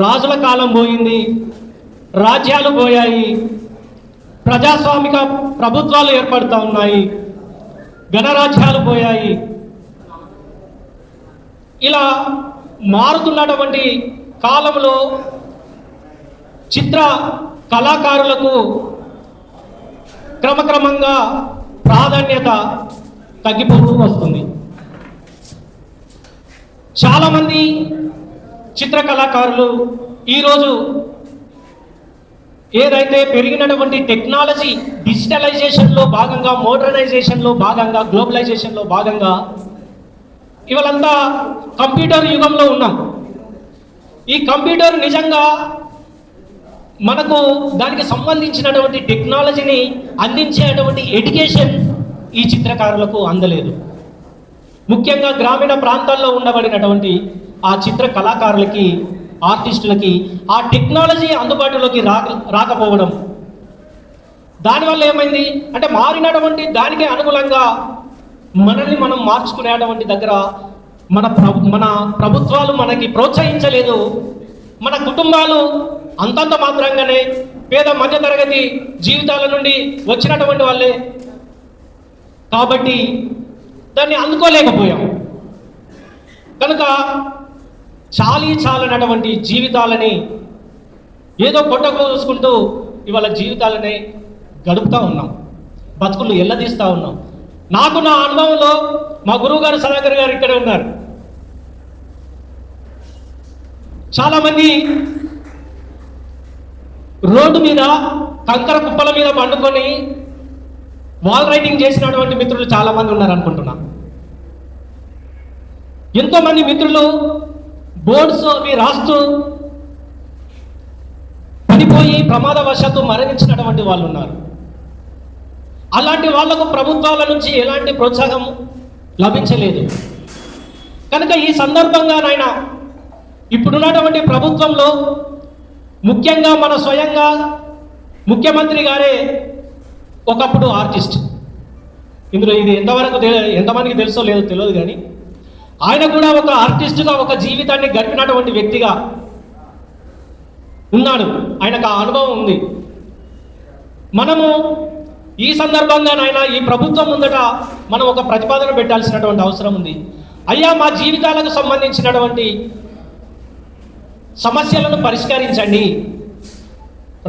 రాజుల కాలం పోయింది, రాజ్యాలు పోయాయి, ప్రజాస్వామిక ప్రభుత్వాలు ఏర్పడుతూ ఉన్నాయి, గణరాజ్యాలు పోయాయి. ఇలా మారుతున్నటువంటి కాలంలో చిత్ర కళాకారులకు క్రమక్రమంగా ప్రాధాన్యత తగ్గిపోతూ వస్తుంది. చాలామంది చిత్ర కళాకారులు ఈరోజు ఏదైతే పెరిగినటువంటి టెక్నాలజీ డిజిటలైజేషన్లో భాగంగా, మోడర్నైజేషన్లో భాగంగా, గ్లోబలైజేషన్లో భాగంగా ఇవాళంతా కంప్యూటర్ యుగంలో ఉన్నాం. ఈ కంప్యూటర్ నిజంగా మనకు దానికి సంబంధించినటువంటి టెక్నాలజీని అందించేటువంటి ఎడ్యుకేషన్ ఈ చిత్రకారులకు అందలేదు. ముఖ్యంగా గ్రామీణ ప్రాంతాల్లో ఉండబడినటువంటి ఆ చిత్ర కళాకారులకి, ఆర్టిస్టులకి ఆ టెక్నాలజీ అందుబాటులోకి రాకపోవడం, దానివల్ల ఏమైంది అంటే మారినటువంటి దానికే అనుగుణంగా మనల్ని మనం మార్చుకునేటువంటి దగ్గర మన ప్రభుత్వాలు మనకి ప్రోత్సహించలేదు. మన కుటుంబాలు అంతంత మాత్రంగానే పేద మధ్యతరగతి జీవితాల నుండి వచ్చినటువంటి వాళ్ళే కాబట్టి దాన్ని అందుకోలేకపోయాం. కనుక చాలనటువంటి జీవితాలని ఏదో పొట్టకు చూసుకుంటూ ఇవాళ జీవితాలని గడుపుతూ ఉన్నాం, బతుకులు ఎల్లదీస్తూ ఉన్నాం. నాకు నా అనుభవంలో మా గురువు గారు సదాకర్ గారు ఇక్కడే ఉన్నారు. చాలామంది రోడ్డు మీద కంకర కుప్పల మీద పండుకొని వాల్ రైటింగ్ చేసినటువంటి మిత్రులు చాలా మంది ఉన్నారు అనుకుంటున్నా. ఎంతో మంది మిత్రులు బోర్డ్స్ అవి రాస్తూ పడిపోయి ప్రమాదవశాత్తు మరణించినటువంటి వాళ్ళు ఉన్నారు. అలాంటి వాళ్లకు ప్రభుత్వాల నుంచి ఎలాంటి ప్రోత్సాహం లభించలేదు. కనుక ఈ సందర్భంగా నాయన ఇప్పుడున్నటువంటి ప్రభుత్వంలో ముఖ్యంగా మన స్వయంగా ముఖ్యమంత్రి గారే ఒకప్పుడు ఆర్టిస్ట్. ఇందులో ఇది ఎంతమందికి తెలుసో లేదో తెలియదు, కానీ ఆయన కూడా ఒక ఆర్టిస్టుగా ఒక జీవితాన్ని గడిపినటువంటి వ్యక్తిగా ఉన్నాడు. ఆయనకు ఆ అనుభవం ఉంది. మనము ఈ సందర్భంగా నాయన ఈ ప్రభుత్వం ముందట మనం ఒక ప్రతిపాదన పెట్టాల్సినటువంటి అవసరం ఉంది. అయ్యా, మా జీవితాలకు సంబంధించినటువంటి సమస్యలను పరిష్కరించండి.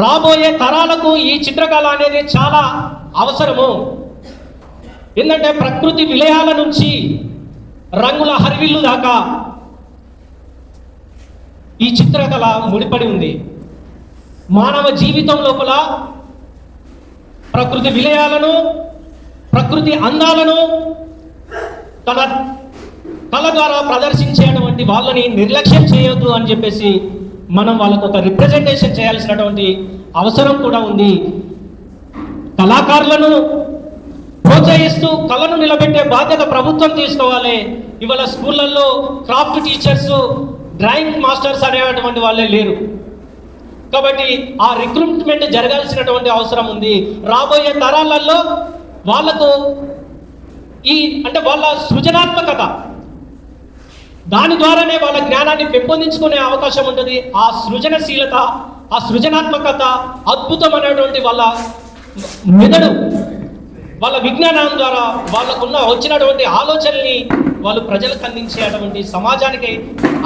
రాబోయే తరాలకు ఈ చిత్రకళ అనేది చాలా అవసరము. ఏంటంటే ప్రకృతి విలయాల నుంచి రంగుల హరివిల్లు దాకా ఈ చిత్రకళ ముడిపడి ఉంది. మానవ జీవితం లోపల ప్రకృతి విలయాలను, ప్రకృతి అందాలను తన కళ ద్వారా ప్రదర్శించేటువంటి వాళ్ళని నిర్లక్ష్యం చేయొద్దు అని చెప్పేసి మనం వాళ్ళకు ఒక రిప్రజెంటేషన్ చేయాల్సినటువంటి అవసరం కూడా ఉంది. కళాకారులను ప్రోత్సహిస్తూ కళను నిలబెట్టే బాధ్యత ప్రభుత్వం తీసుకోవాలి. ఇవాళ స్కూళ్ళల్లో క్రాఫ్ట్ టీచర్స్, డ్రాయింగ్ మాస్టర్స్ అనేటువంటి వాళ్ళే లేరు. కాబట్టి ఆ రిక్రూట్మెంట్ జరగాల్సినటువంటి అవసరం ఉంది. రాబోయే తరాలలో వాళ్ళకు అంటే వాళ్ళ సృజనాత్మకత, దాని ద్వారానే వాళ్ళ జ్ఞానాన్ని పెంపొందించుకునే అవకాశం ఉంటుంది. ఆ సృజనశీలత, ఆ సృజనాత్మకత అద్భుతం అనేటువంటి వాళ్ళ మెదడు, వాళ్ళ విజ్ఞానం ద్వారా వాళ్ళకున్న వచ్చినటువంటి ఆలోచనల్ని వాళ్ళు ప్రజలకు అందించేటువంటి, సమాజానికి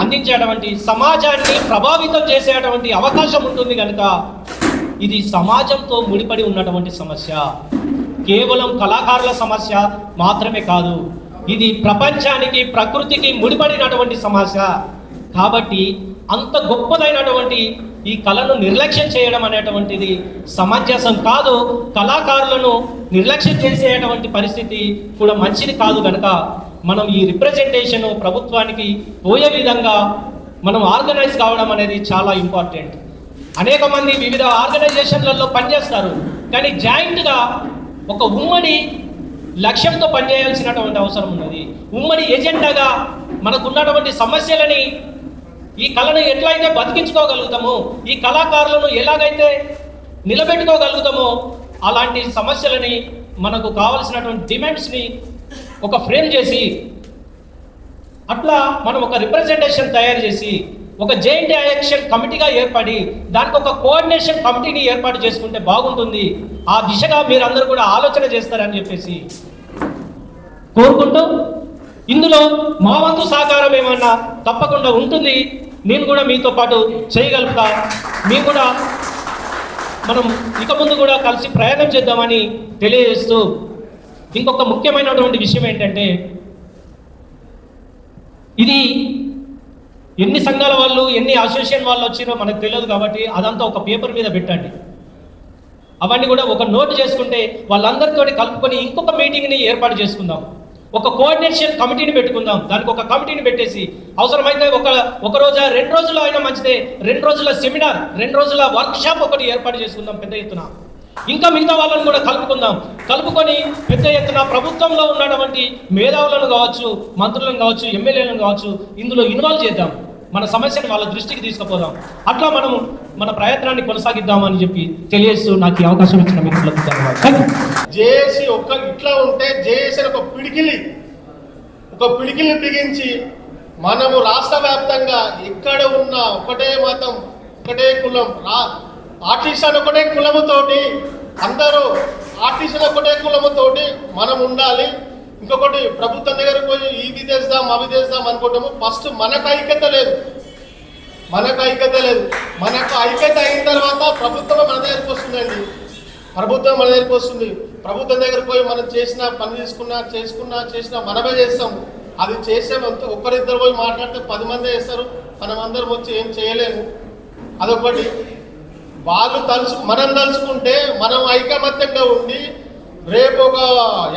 అందించేటువంటి, సమాజాన్ని ప్రభావితం చేసేటువంటి అవకాశం ఉంటుంది. కనుక ఇది సమాజంతో ముడిపడి ఉన్నటువంటి సమస్య, కేవలం కళాకారుల సమస్య మాత్రమే కాదు. ఇది ప్రపంచానికి, ప్రకృతికి ముడిపడినటువంటి సమస్య. కాబట్టి అంత గొప్పదైనటువంటి ఈ కళను నిర్లక్ష్యం చేయడం అనేటువంటిది సమంజసం కాదు. కళాకారులను నిర్లక్ష్యం చేసేటువంటి పరిస్థితి కూడా మంచిది కాదు. కనుక మనం ఈ రిప్రజెంటేషన్ ప్రభుత్వానికి పోయే విధంగా మనం ఆర్గనైజ్ కావడం అనేది చాలా ఇంపార్టెంట్. అనేక మంది వివిధ ఆర్గనైజేషన్లలో పనిచేస్తారు, కానీ జాయింట్గా ఒక ఉమ్మడి లక్ష్యంతో పనిచేయాల్సినటువంటి అవసరం ఉన్నది. ఉమ్మడి ఎజెండాగా మనకున్నటువంటి సమస్యలని, ఈ కళను ఎట్లయితే బతికించుకోగలుగుతామో, ఈ కళాకారులను ఎలాగైతే నిలబెట్టుకోగలుగుతామో, అలాంటి సమస్యలని, మనకు కావాల్సినటువంటి డిమాండ్స్ని ఒక ఫ్రేమ్ చేసి, అట్లా మనం ఒక రిప్రజెంటేషన్ తయారు చేసి ఒక జాయింట్ యాక్షన్ కమిటీగా ఏర్పడి దానికి ఒక కోఆర్డినేషన్ కమిటీని ఏర్పాటు చేసుకుంటే బాగుంటుంది. ఆ దిశగా మీరందరూ కూడా ఆలోచన చేస్తారని చెప్పేసి కోరుకుంటూ, ఇందులో మా వంతు సహకారం ఏమన్నా తప్పకుండా ఉంటుంది. నేను కూడా మీతో పాటు చేయగలుగుతా. మేము కూడా మనం ఇక ముందు కూడా కలిసి ప్రయాణం చేద్దామని తెలియజేస్తూ, ఇంకొక ముఖ్యమైనటువంటి విషయం ఏంటంటే, ఇది ఎన్ని సంఘాల వాళ్ళు, ఎన్ని అసోసియేషన్ వాళ్ళు వచ్చినో మనకు తెలియదు. కాబట్టి అదంతా ఒక పేపర్ మీద పెట్టండి. అవన్నీ కూడా ఒక నోట్ చేసుకుంటే వాళ్ళందరితో కలుపుకొని ఇంకొక మీటింగ్ని ఏర్పాటు చేసుకుందాం. ఒక కోఆర్డినేషన్ కమిటీని పెట్టుకుందాం. దానికి ఒక కమిటీని పెట్టేసి అవసరమైతే ఒక రోజు 2 రోజులు అయినా మంచిదే, 2 రోజుల సెమినార్, 2 రోజుల వర్క్షాప్ ఒకటి ఏర్పాటు చేసుకుందాం పెద్ద ఎత్తున. ఇంకా మిగతా వాళ్ళని కూడా కలుపుకొని పెద్ద ఎత్తున ప్రభుత్వంలో ఉన్నటువంటి మేధావులను కావచ్చు, మంత్రులను కావచ్చు, ఎమ్మెల్యేలను కావచ్చు, ఇందులో ఇన్వాల్వ్ చేద్దాం. మన సమస్యను వాళ్ళ దృష్టికి తీసుకుపోదాం. అట్లా మనం మన ప్రయత్నాన్ని కొనసాగిద్దామని చెప్పి తెలియజేస్తూ నాకు ఈ అవకాశం ఇచ్చిన మిత్రులకు ధన్యవాదాలు. జేఏసీ ఇట్లా ఉంటే జేఏసీ ఒక పిడికిల్ని బిగించి మనము రాష్ట్ర వ్యాప్తంగా ఎక్కడ ఉన్న ఒకటే మతం, ఒకటే కులం, ఆర్టిస్ట్ ఒకటే కులముతోటి, అందరూ ఆర్టిస్టులు ఒకటే కులముతోటి మనం ఉండాలి. ఇంకొకటి ప్రభుత్వం దగ్గరకు పోయి ఇవి చేద్దాం అవి చేద్దాం అనుకుంటాము. ఫస్ట్ మనకు ఐక్యత లేదు. మనకు ఐక్యత అయిన తర్వాత ప్రభుత్వం మన దగ్గరకు వస్తుందండి. ప్రభుత్వం దగ్గరకు పోయి మనం చేసిన పని చేసిన మనమే చేస్తాం. అది చేసామంటే ఒక్కరిద్దరు పోయి మాట్లాడితే 10 మంది చేస్తారు. మనం అందరం వచ్చి ఏం చేయలేము. అదొకటి. మనం తలుచుకుంటే మనం ఐకమత్యంగా ఉండి రేపు ఒక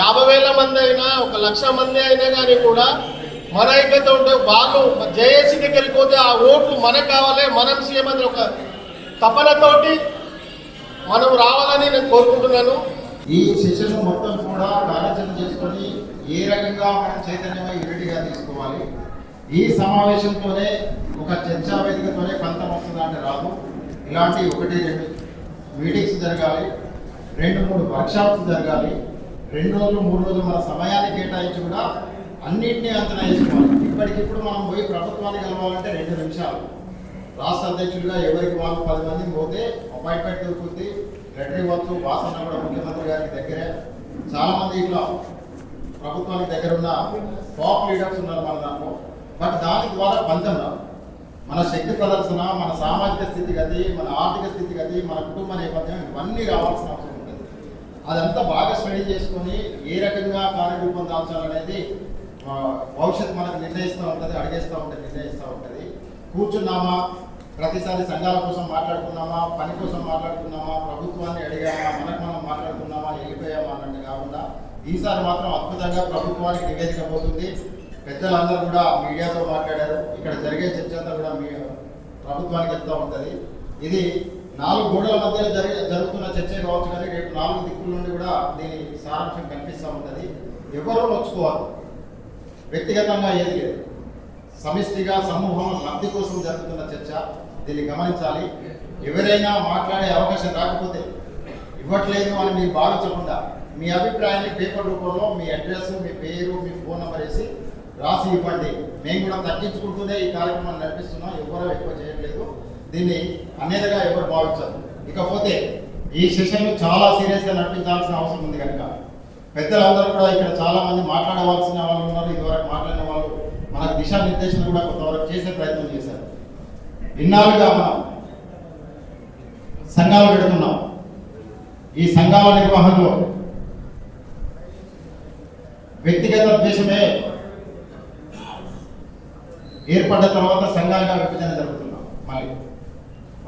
50,000 మంది అయినా 1,00,000 మంది అయినా కానీ కూడా మన ఐక్యత ఉంటే వాళ్ళు జేఏసీ దగ్గరికి పోతే ఆ ఓట్లు మనకు కావాలి, మనం సీఎం అని ఒక తపనతోటి మనం రావాలని నేను కోరుకుంటున్నాను. ఈ సెషన్ మొత్తం కూడా కార్యాచరణ చేసుకొని ఏ రకంగా మనం చైతన్యమై యూనిటీగా తీసుకోవాలి. ఈ సమావేశంతోనే ఒక చర్చా వేదికతోనే ఫలితం వస్తుందా అంటే రాదు. ఇలాంటి 1-2 మీటింగ్స్ జరగాలి, 2-3 వర్క్షాప్స్ జరగాలి, 2 రోజులు 3 రోజులు మన సమయాన్ని కేటాయించి కూడా అన్నింటినీ అంచనా వేసుకోవాలి. ఇప్పటికిప్పుడు మనం పోయి ప్రభుత్వాన్ని కలవాలంటే 2 నిమిషాలు. రాష్ట్ర అధ్యక్షులుగా ఎవరికి వాళ్ళు 10 మందిని పోతే అపాయింట్మెంట్ దొరుకుతుంది, లెటర్ ఇవ్వచ్చు. వాసన కూడా ముఖ్యమంత్రి గారికి దగ్గరే చాలామంది ఇట్లా ప్రభుత్వానికి దగ్గర ఉన్న టాప్ లీడర్స్ ఉన్నారు మన దాంట్లో. బట్ దాని ద్వారా పంచంలో మన శక్తి ప్రదర్శన, మన సామాజిక స్థితిగతి, మన ఆర్థిక స్థితిగతి, మన కుటుంబ నేపథ్యం ఇవన్నీ రావాల్సిన అవసరం ఉంటుంది. అదంతా బాగా స్టడీ చేసుకొని ఏ రకంగా కార్యరూపం దాల్చాలనేది భవిష్యత్తు మనకు నిర్ణయిస్తూ ఉంటుంది, అడిగేస్తూ ఉంటుంది, నిర్ణయిస్తూ ఉంటుంది. కూర్చున్నామా, ప్రతిసారి సంఘాల కోసం మాట్లాడుకున్నామా, పని కోసం మాట్లాడుకున్నామా, ప్రభుత్వాన్ని అడిగామా, మనకు మనం మాట్లాడుకున్నామా, వెళ్ళిపోయామా అన్నట్టు కాకుండా ఈసారి మాత్రం అద్భుతంగా ప్రభుత్వానికి నివేదిక పోతుంది. పెద్దలందరూ కూడా మీడియాతో మాట్లాడారు. ఇక్కడ జరిగే చర్చ అంతా కూడా మీ ప్రభుత్వానికి వెళ్తూ ఉంటుంది. ఇది 4 గోడల మధ్య జరుగుతున్న చర్చే కావచ్చు, కానీ రేపు 4 దిక్కుల నుండి కూడా దీని సారాంశం కనిపిస్తూ ఉంటుంది. ఎవరో నొచ్చుకోవాలి, వ్యక్తిగతంగా ఏది లేదు, సమిష్టిగా సమూహం లబ్ధి కోసం జరుగుతున్న చర్చ. దీన్ని గమనించాలి. ఎవరైనా మాట్లాడే అవకాశం రాకపోతే ఇవ్వట్లేదు అని మీరు భావించకుండా మీ అభిప్రాయాన్ని పేపర్ రూపంలో మీ అడ్రస్, మీ పేరు, మీ ఫోన్ నెంబర్ వేసి రాసి ఇవ్వండి. మేము కూడా తగ్గించుకుంటూనే ఈ కార్యక్రమాన్ని నడిపిస్తున్నాం, ఎవరో ఎక్కువ చేయట్లేదు. దీన్ని అనేదిగా ఎవరు భావించరు. ఇకపోతే ఈ సెషన్ను చాలా సీరియస్గా నడిపించాల్సిన అవసరం ఉంది కనుక పెద్దలందరూ కూడా ఇక్కడ చాలామంది మాట్లాడవలసిన వాళ్ళు ఉన్నారు. ఇదివరకు మాట్లాడిన వాళ్ళు మనకు దిశానిర్దేశం కూడా కొంతవరకు చేసే ప్రయత్నం చేశారు. ఇన్నాళ్ళుగా మనం సంఘాలు పెడుతున్నాం. ఈ సంఘాల నిర్వహణలో వ్యక్తిగత ద్వేషమే ఏర్పడ్డ తర్వాత సంఘాలుగా విభజన జరుగుతున్నాం. మళ్ళీ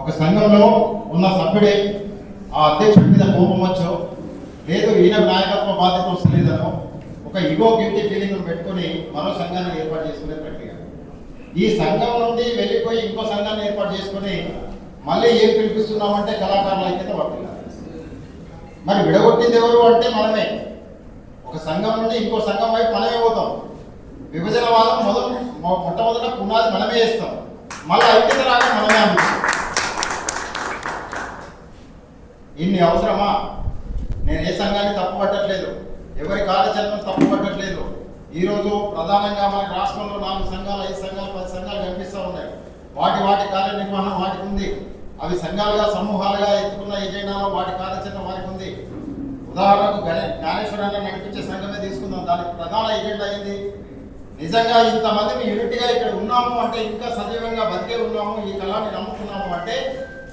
ఒక సంఘంలో ఉన్న సభ్యుడే ఆ అధ్యక్షుడి మీద కోపం వచ్చో, లేదు ఈయన నాయకత్వ బాధ్యత వస్తలేదనో ఒక ఇగో గిల్టీ ఫీలింగ్ పెట్టుకొని మరో సంఘాన్ని ఏర్పాటు చేసుకునే ప్రక్రియ. ఈ సంఘం నుండి వెళ్ళిపోయి ఇంకో సంఘాన్ని ఏర్పాటు చేసుకొని మళ్ళీ ఏం పిలిపిస్తున్నామంటే కళాకారుల ఐక్యత వర్తిల్లాలి. మరి విడగొట్టింది ఎవరు అంటే మనమే. ఒక సంఘం నుండి ఇంకో సంఘం వైపు మనమే పోతాం. విభజనవాదం మొట్టమొదట పునాది మనమే వేస్తాం, మళ్ళీ ఐక్యత రాగా మనమే అందిస్తాం. ఇన్ని అవసరమా? నేను ఏ సంఘాన్ని తప్పు పట్టట్లేదు, ఎవరి కార్యాచరణను తప్పు పట్టట్లేదు. ఈరోజు ప్రధానంగా మన రాష్ట్రంలో 4 సంఘాలు, 5 సంఘాలు, 10 సంఘాలు కనిపిస్తూ ఉన్నాయి. వాటి కార్యనిర్వహణ వాటికి ఉంది. అవి సంఘాలుగా, సమూహాలుగా ఎత్తుకున్న ఎజెండాలో వాటి కార్యాచరణ వారికి ఉంది. ఉదాహరణకు జ్ఞానేశ్వరాన్ని నడిపించే సంఘమే తీసుకుందాం. దానికి ప్రధాన ఎజెండా అయింది నిజంగా ఇంతమంది యూనిట్గా ఇక్కడ ఉన్నాము అంటే, ఇంకా సజీవంగా బతికే ఉన్నాము, ఈ కళాన్ని నమ్ముతున్నాము అంటే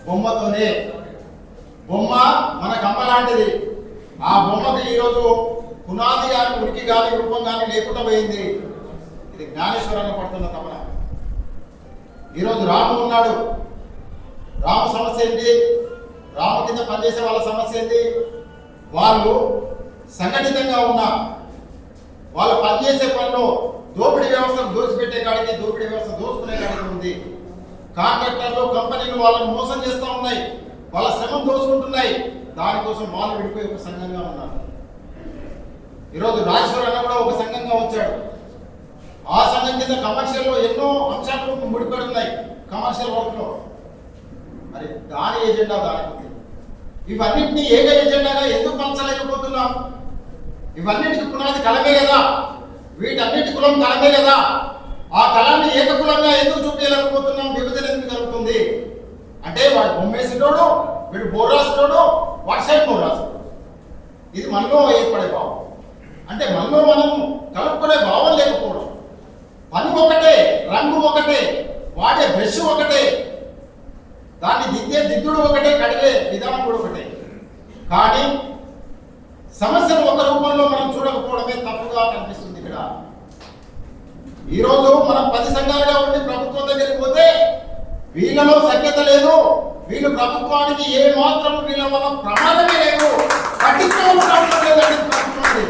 బొమ్మతోనే. బొమ్మ మన కమ్మ లాంటిది. ఆ బొమ్మకి ఈరోజు పునాది కానీ, ఉనికి కానీ, రూపం కానీ లేకుండా పోయింది. ఇది జ్ఞానేశ్వరాన్ని పడుతున్న తపన. ఈరోజు రాము ఉన్నాడు. రాము సమస్య ఏంటి? రాము కింద పనిచేసే వాళ్ళ సమస్య ఏంటి? వాళ్ళు సంఘటితంగా ఉన్నా వాళ్ళు పనిచేసే పనిలో దోపిడీ వ్యవస్థను దోచిపెట్టే కాడికి, దోపిడీ వ్యవస్థ దోచుకునే కాడికి ఉంది. కాంట్రాక్టర్లు, కంపెనీలు వాళ్ళని మోసం చేస్తూ ఉన్నాయి, వాళ్ళ శ్రమం దోచుకుంటున్నాయి. దానికోసం వాళ్ళు విడిపోయి ఒక సంఘంగా ఉన్నారు. ఈరోజు రాజేశ్వర్ అన్న కూడా ఒక సంఘంగా వచ్చాడు. ఆ సంఘం కింద కమర్షియల్లో ఎన్నో అంశాలు ముడిపడి ఉన్నాయి. కమర్షియల్ వర్క్లో మరి దాని ఎజెండా దానికి ఉంది. ఇవన్నింటినీ ఏక ఎజెండాగా ఎందుకు పంచలేకపోతున్నాం? ఇవన్నిటికి పునాది కలమే కదా, వీటన్నిటి కులం కలమే కదా. ఆ కళాన్ని ఏకకులంగా ఎందుకు చూపించలేకపోతున్నాం? విభజన ఎందుకు జరుగుతుంది అంటే వాడు బొమ్మేసేటోడు, వీడు బోర్రాసేటోడు, వాడు సైడ్ బోర్రాసేటోడు. ఇది మనలో ఏర్పడే భావం. అంటే మనలో మనం కలుపుకునే భావం లేకపోవడం. పని ఒకటే, రంగు ఒకటే, వాడే బ్రష్ ఒకటే, దాన్ని దిద్దుడు ఒకటే, కడిగే విధానం కూడా ఒకటే. కానీ సమస్యను ఒక రూపంలో మనం చూడకపోవడమే తప్పుగా కనిపిస్తుంది. ఇక్కడ ఈరోజు మనం 10 సంఘాలుగా ఉండి ప్రభుత్వం దగ్గరికి పోతే వీళ్ళలో సఖ్యత లేదు, వీళ్ళు ప్రభుత్వానికి ఏ మాత్రం వీళ్ళ వల్ల ప్రమాదమే లేదు, పట్టించుకోవాల్సిన అవసరం లేదండి ప్రభుత్వానికి.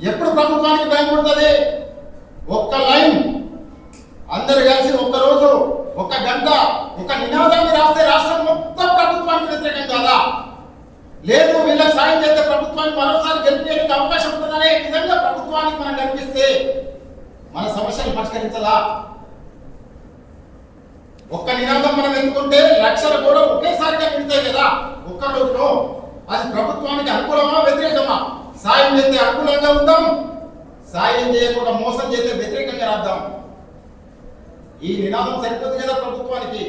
ఎప్పుడు ప్రభుత్వానికి భయపడుతుంది? ఒక్క లైన్ అందరు కలిసి ఒక్కరోజు ఒక గంట ఒక నినాదాన్ని రాస్తే రాష్ట్రం మొత్తం ప్రభుత్వానికి వ్యతిరేకం కాదా? లేదు వీళ్ళకి సాయం చేస్తే ప్రభుత్వానికి మరోసారి గెలిపేందుకు అవకాశం ఉంటుందనే విధంగా ప్రభుత్వానికి మనం కనిపిస్తే మన సమస్యలు పరిష్కరించదా? ఒక్క నినాదం మనం ఎత్తుకుంటే లక్షల కూడా ఒకేసారిగా నిండుతాయి కదా ఒక్క రోజులో. అది ప్రభుత్వానికి అనుకూలమా వ్యతిరేకమా? సాయం చేస్తే అనుకూలంగా ఉందాం, సాయం చేయకుండా మోసం చేస్తే వ్యతిరేకంగా రాద్దాం. ఈ నినాదం సరిపోతుంది కదా ప్రభుత్వానికి.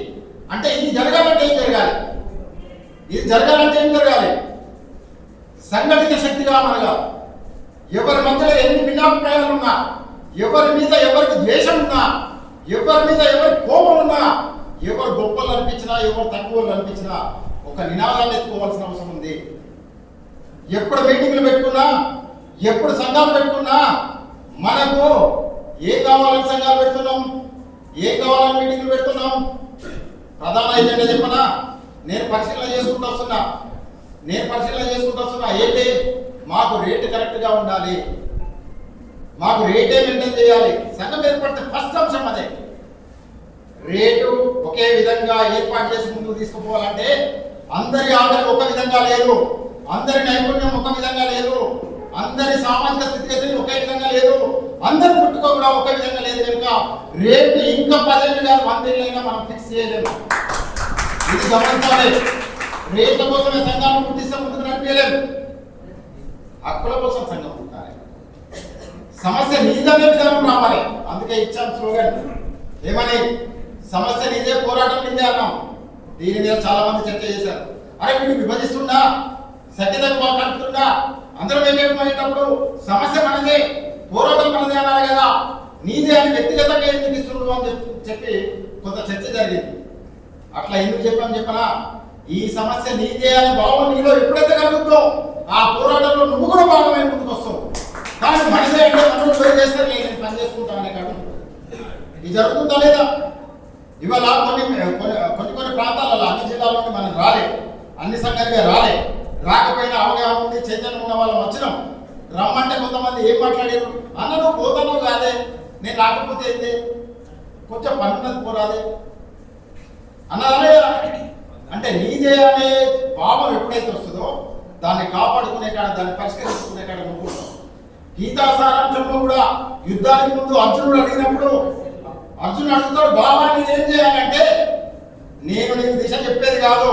అంటే ఇది జరగాలంటే ఏం జరగాలి? ఇది జరగాలంటే ఏం జరగాలి? సంఘటిత శక్తిగా మనగా ఎవరి మధ్యలో ఎన్ని భిన్నాభిప్రాయాలు ఉన్నా, ఎవరి మీద ఎవరికి ద్వేషం ఉన్నా, ఎవరి మీద ఎవరికి కోపం ఉన్నా, ఎవరు గొప్పలు అనిపించినా ఎవరు తక్కువలు అనిపించినా ఒక నినాదాన్ని ఎత్తుకోవాల్సిన అవసరం ఉంది. ఎప్పుడు మీటింగ్లు పెట్టుకున్నా, ఎప్పుడు సంఘాలు పెట్టుకున్నా మనకు ఏం కావాలని సంఘాలు పెడుతున్నాం, ఏం కావాలని మీటింగ్లు పెడుతున్నాం? ప్రధాన ఎజెండా చెప్పనా? నేను పరిశీలన చేసుకుంటూ వస్తున్నా. ఏంటి? మాకు రేటు కరెక్ట్గా ఉండాలి, మాకు రేటే మెయింటైన్ చేయాలి. సంఘం ఏర్పడితే ఫస్ట్ అంశం అదే. రేటు ఒకే విధంగా ఏర్పాటు చేసి ముందుకు తీసుకుపోవాలంటే అందరి ఆదరణ ఒక విధంగా లేదు, అందరి నైపుణ్యం ఒక విధంగా లేదు, అందరి సామాజిక స్థితిగతులు ఒకే విధంగా లేదు, అందరి పుట్టుక కూడా ఒకే విధంగా లేదు కనుక రేటు ఇంకా 10 ఏళ్ళు కాదు 100 ఏళ్ళైనా మనం ఫిక్స్ చేయలేము. ఇది గమనించాలి. రేట్ల కోసమే సంఘాన్ని గుర్తిస్తే ముందుకు నడిపేయలేము. హక్కుల కోసం సంఘం పుట్టాలి, సమస్య నీదనే విధానం రావాలి. అందుకే ఇచ్చాం స్లోగన్ ఏమని? సమస్య నీదే, పోరాటం నీదే అన్నాం. దీని మీద చాలా మంది చర్చ చేశారు. అరే వీడు విభజిస్తుండా, సత్యతకు మాట్లాడుతుండా, అందరం ఏమేటప్పుడు సమస్య మనదే, పోరాటం మనదే అన్నారు కదా, నీదే అని వ్యక్తిగతంగా ఎందుకు ఇస్తున్నాడు అని చెప్పి కొంత చర్చ జరిగింది. అట్లా ఎందుకు చెప్పనా, ఈ సమస్య నీదే అనే భావం నీలో ఎప్పుడైతే కలుగుతుందో ఆ పోరాటంలో నువ్వు కూడా భాగమై ముందుకు వస్తావు. కానీ మనదే అంటే మనలో చేస్తే నేను పని చేసుకుంటాను అనే కాదు. ఇది జరుగుతుందా లేదా? ఇవాళ కొన్ని ప్రాంతాలలో అన్ని జిల్లాల్లో మనం రాలే, అన్ని సంఘాలుగా రాకపోయినా అవగాహన ఉంది, చైతన్యం ఉన్న వాళ్ళం వచ్చినాం. రమ్మంటే కొంతమంది ఏం మాట్లాడారు? అన్న నువ్వు పోతాను కాదే, నేను రాకపోతే ఏంటి, కొంచెం పనున్నది పోరాదే అన్నదే. అంటే నీదే అనే భావం ఎప్పుడైతే వస్తుందో దాన్ని కాపాడుకునే కాడ, దాన్ని పరిష్కరించుకునే కాడ నువ్వు. గీతా సారాంశంలో కూడా యుద్ధానికి ముందు అర్జునుడు అడిగినప్పుడు అర్జునుడు అడుగుతాడు, బాబా నేనేం చేయాలంటే, నేను నీకు దిశ చెప్పేది కాదు,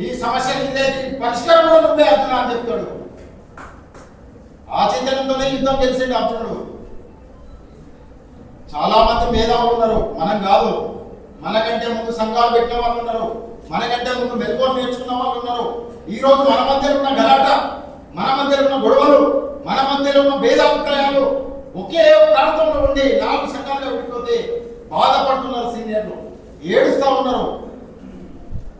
ఈ సమస్య నీదే, పరిష్కారం కూడా నువ్వే అర్జున అని చెప్తాడు. ఆ చింతనంతోనే యుద్ధం గెలిచిండు అర్జునుడు. చాలా మంది మేధావులు ఉన్నారు, మనం కాదు. మనకంటే ముందు సంఘాలు పెట్టిన వాళ్ళు ఉన్నారు, మనకంటే ముందు మెరుగులు నేర్చుకున్న వాళ్ళు ఉన్నారు. ఈ రోజు మన మధ్యలో ఉన్న గలాట, మన మధ్యలో ఉన్న గొడవలు, మన మధ్యలో ఉన్న భేదాభిప్రాయాలు ఒకే ప్రాంతంలో ఉండి 4 సంఘాలుగా విడిపోతే బాధపడుతున్నారు సీనియర్లు, ఏడుస్తా ఉన్నారు.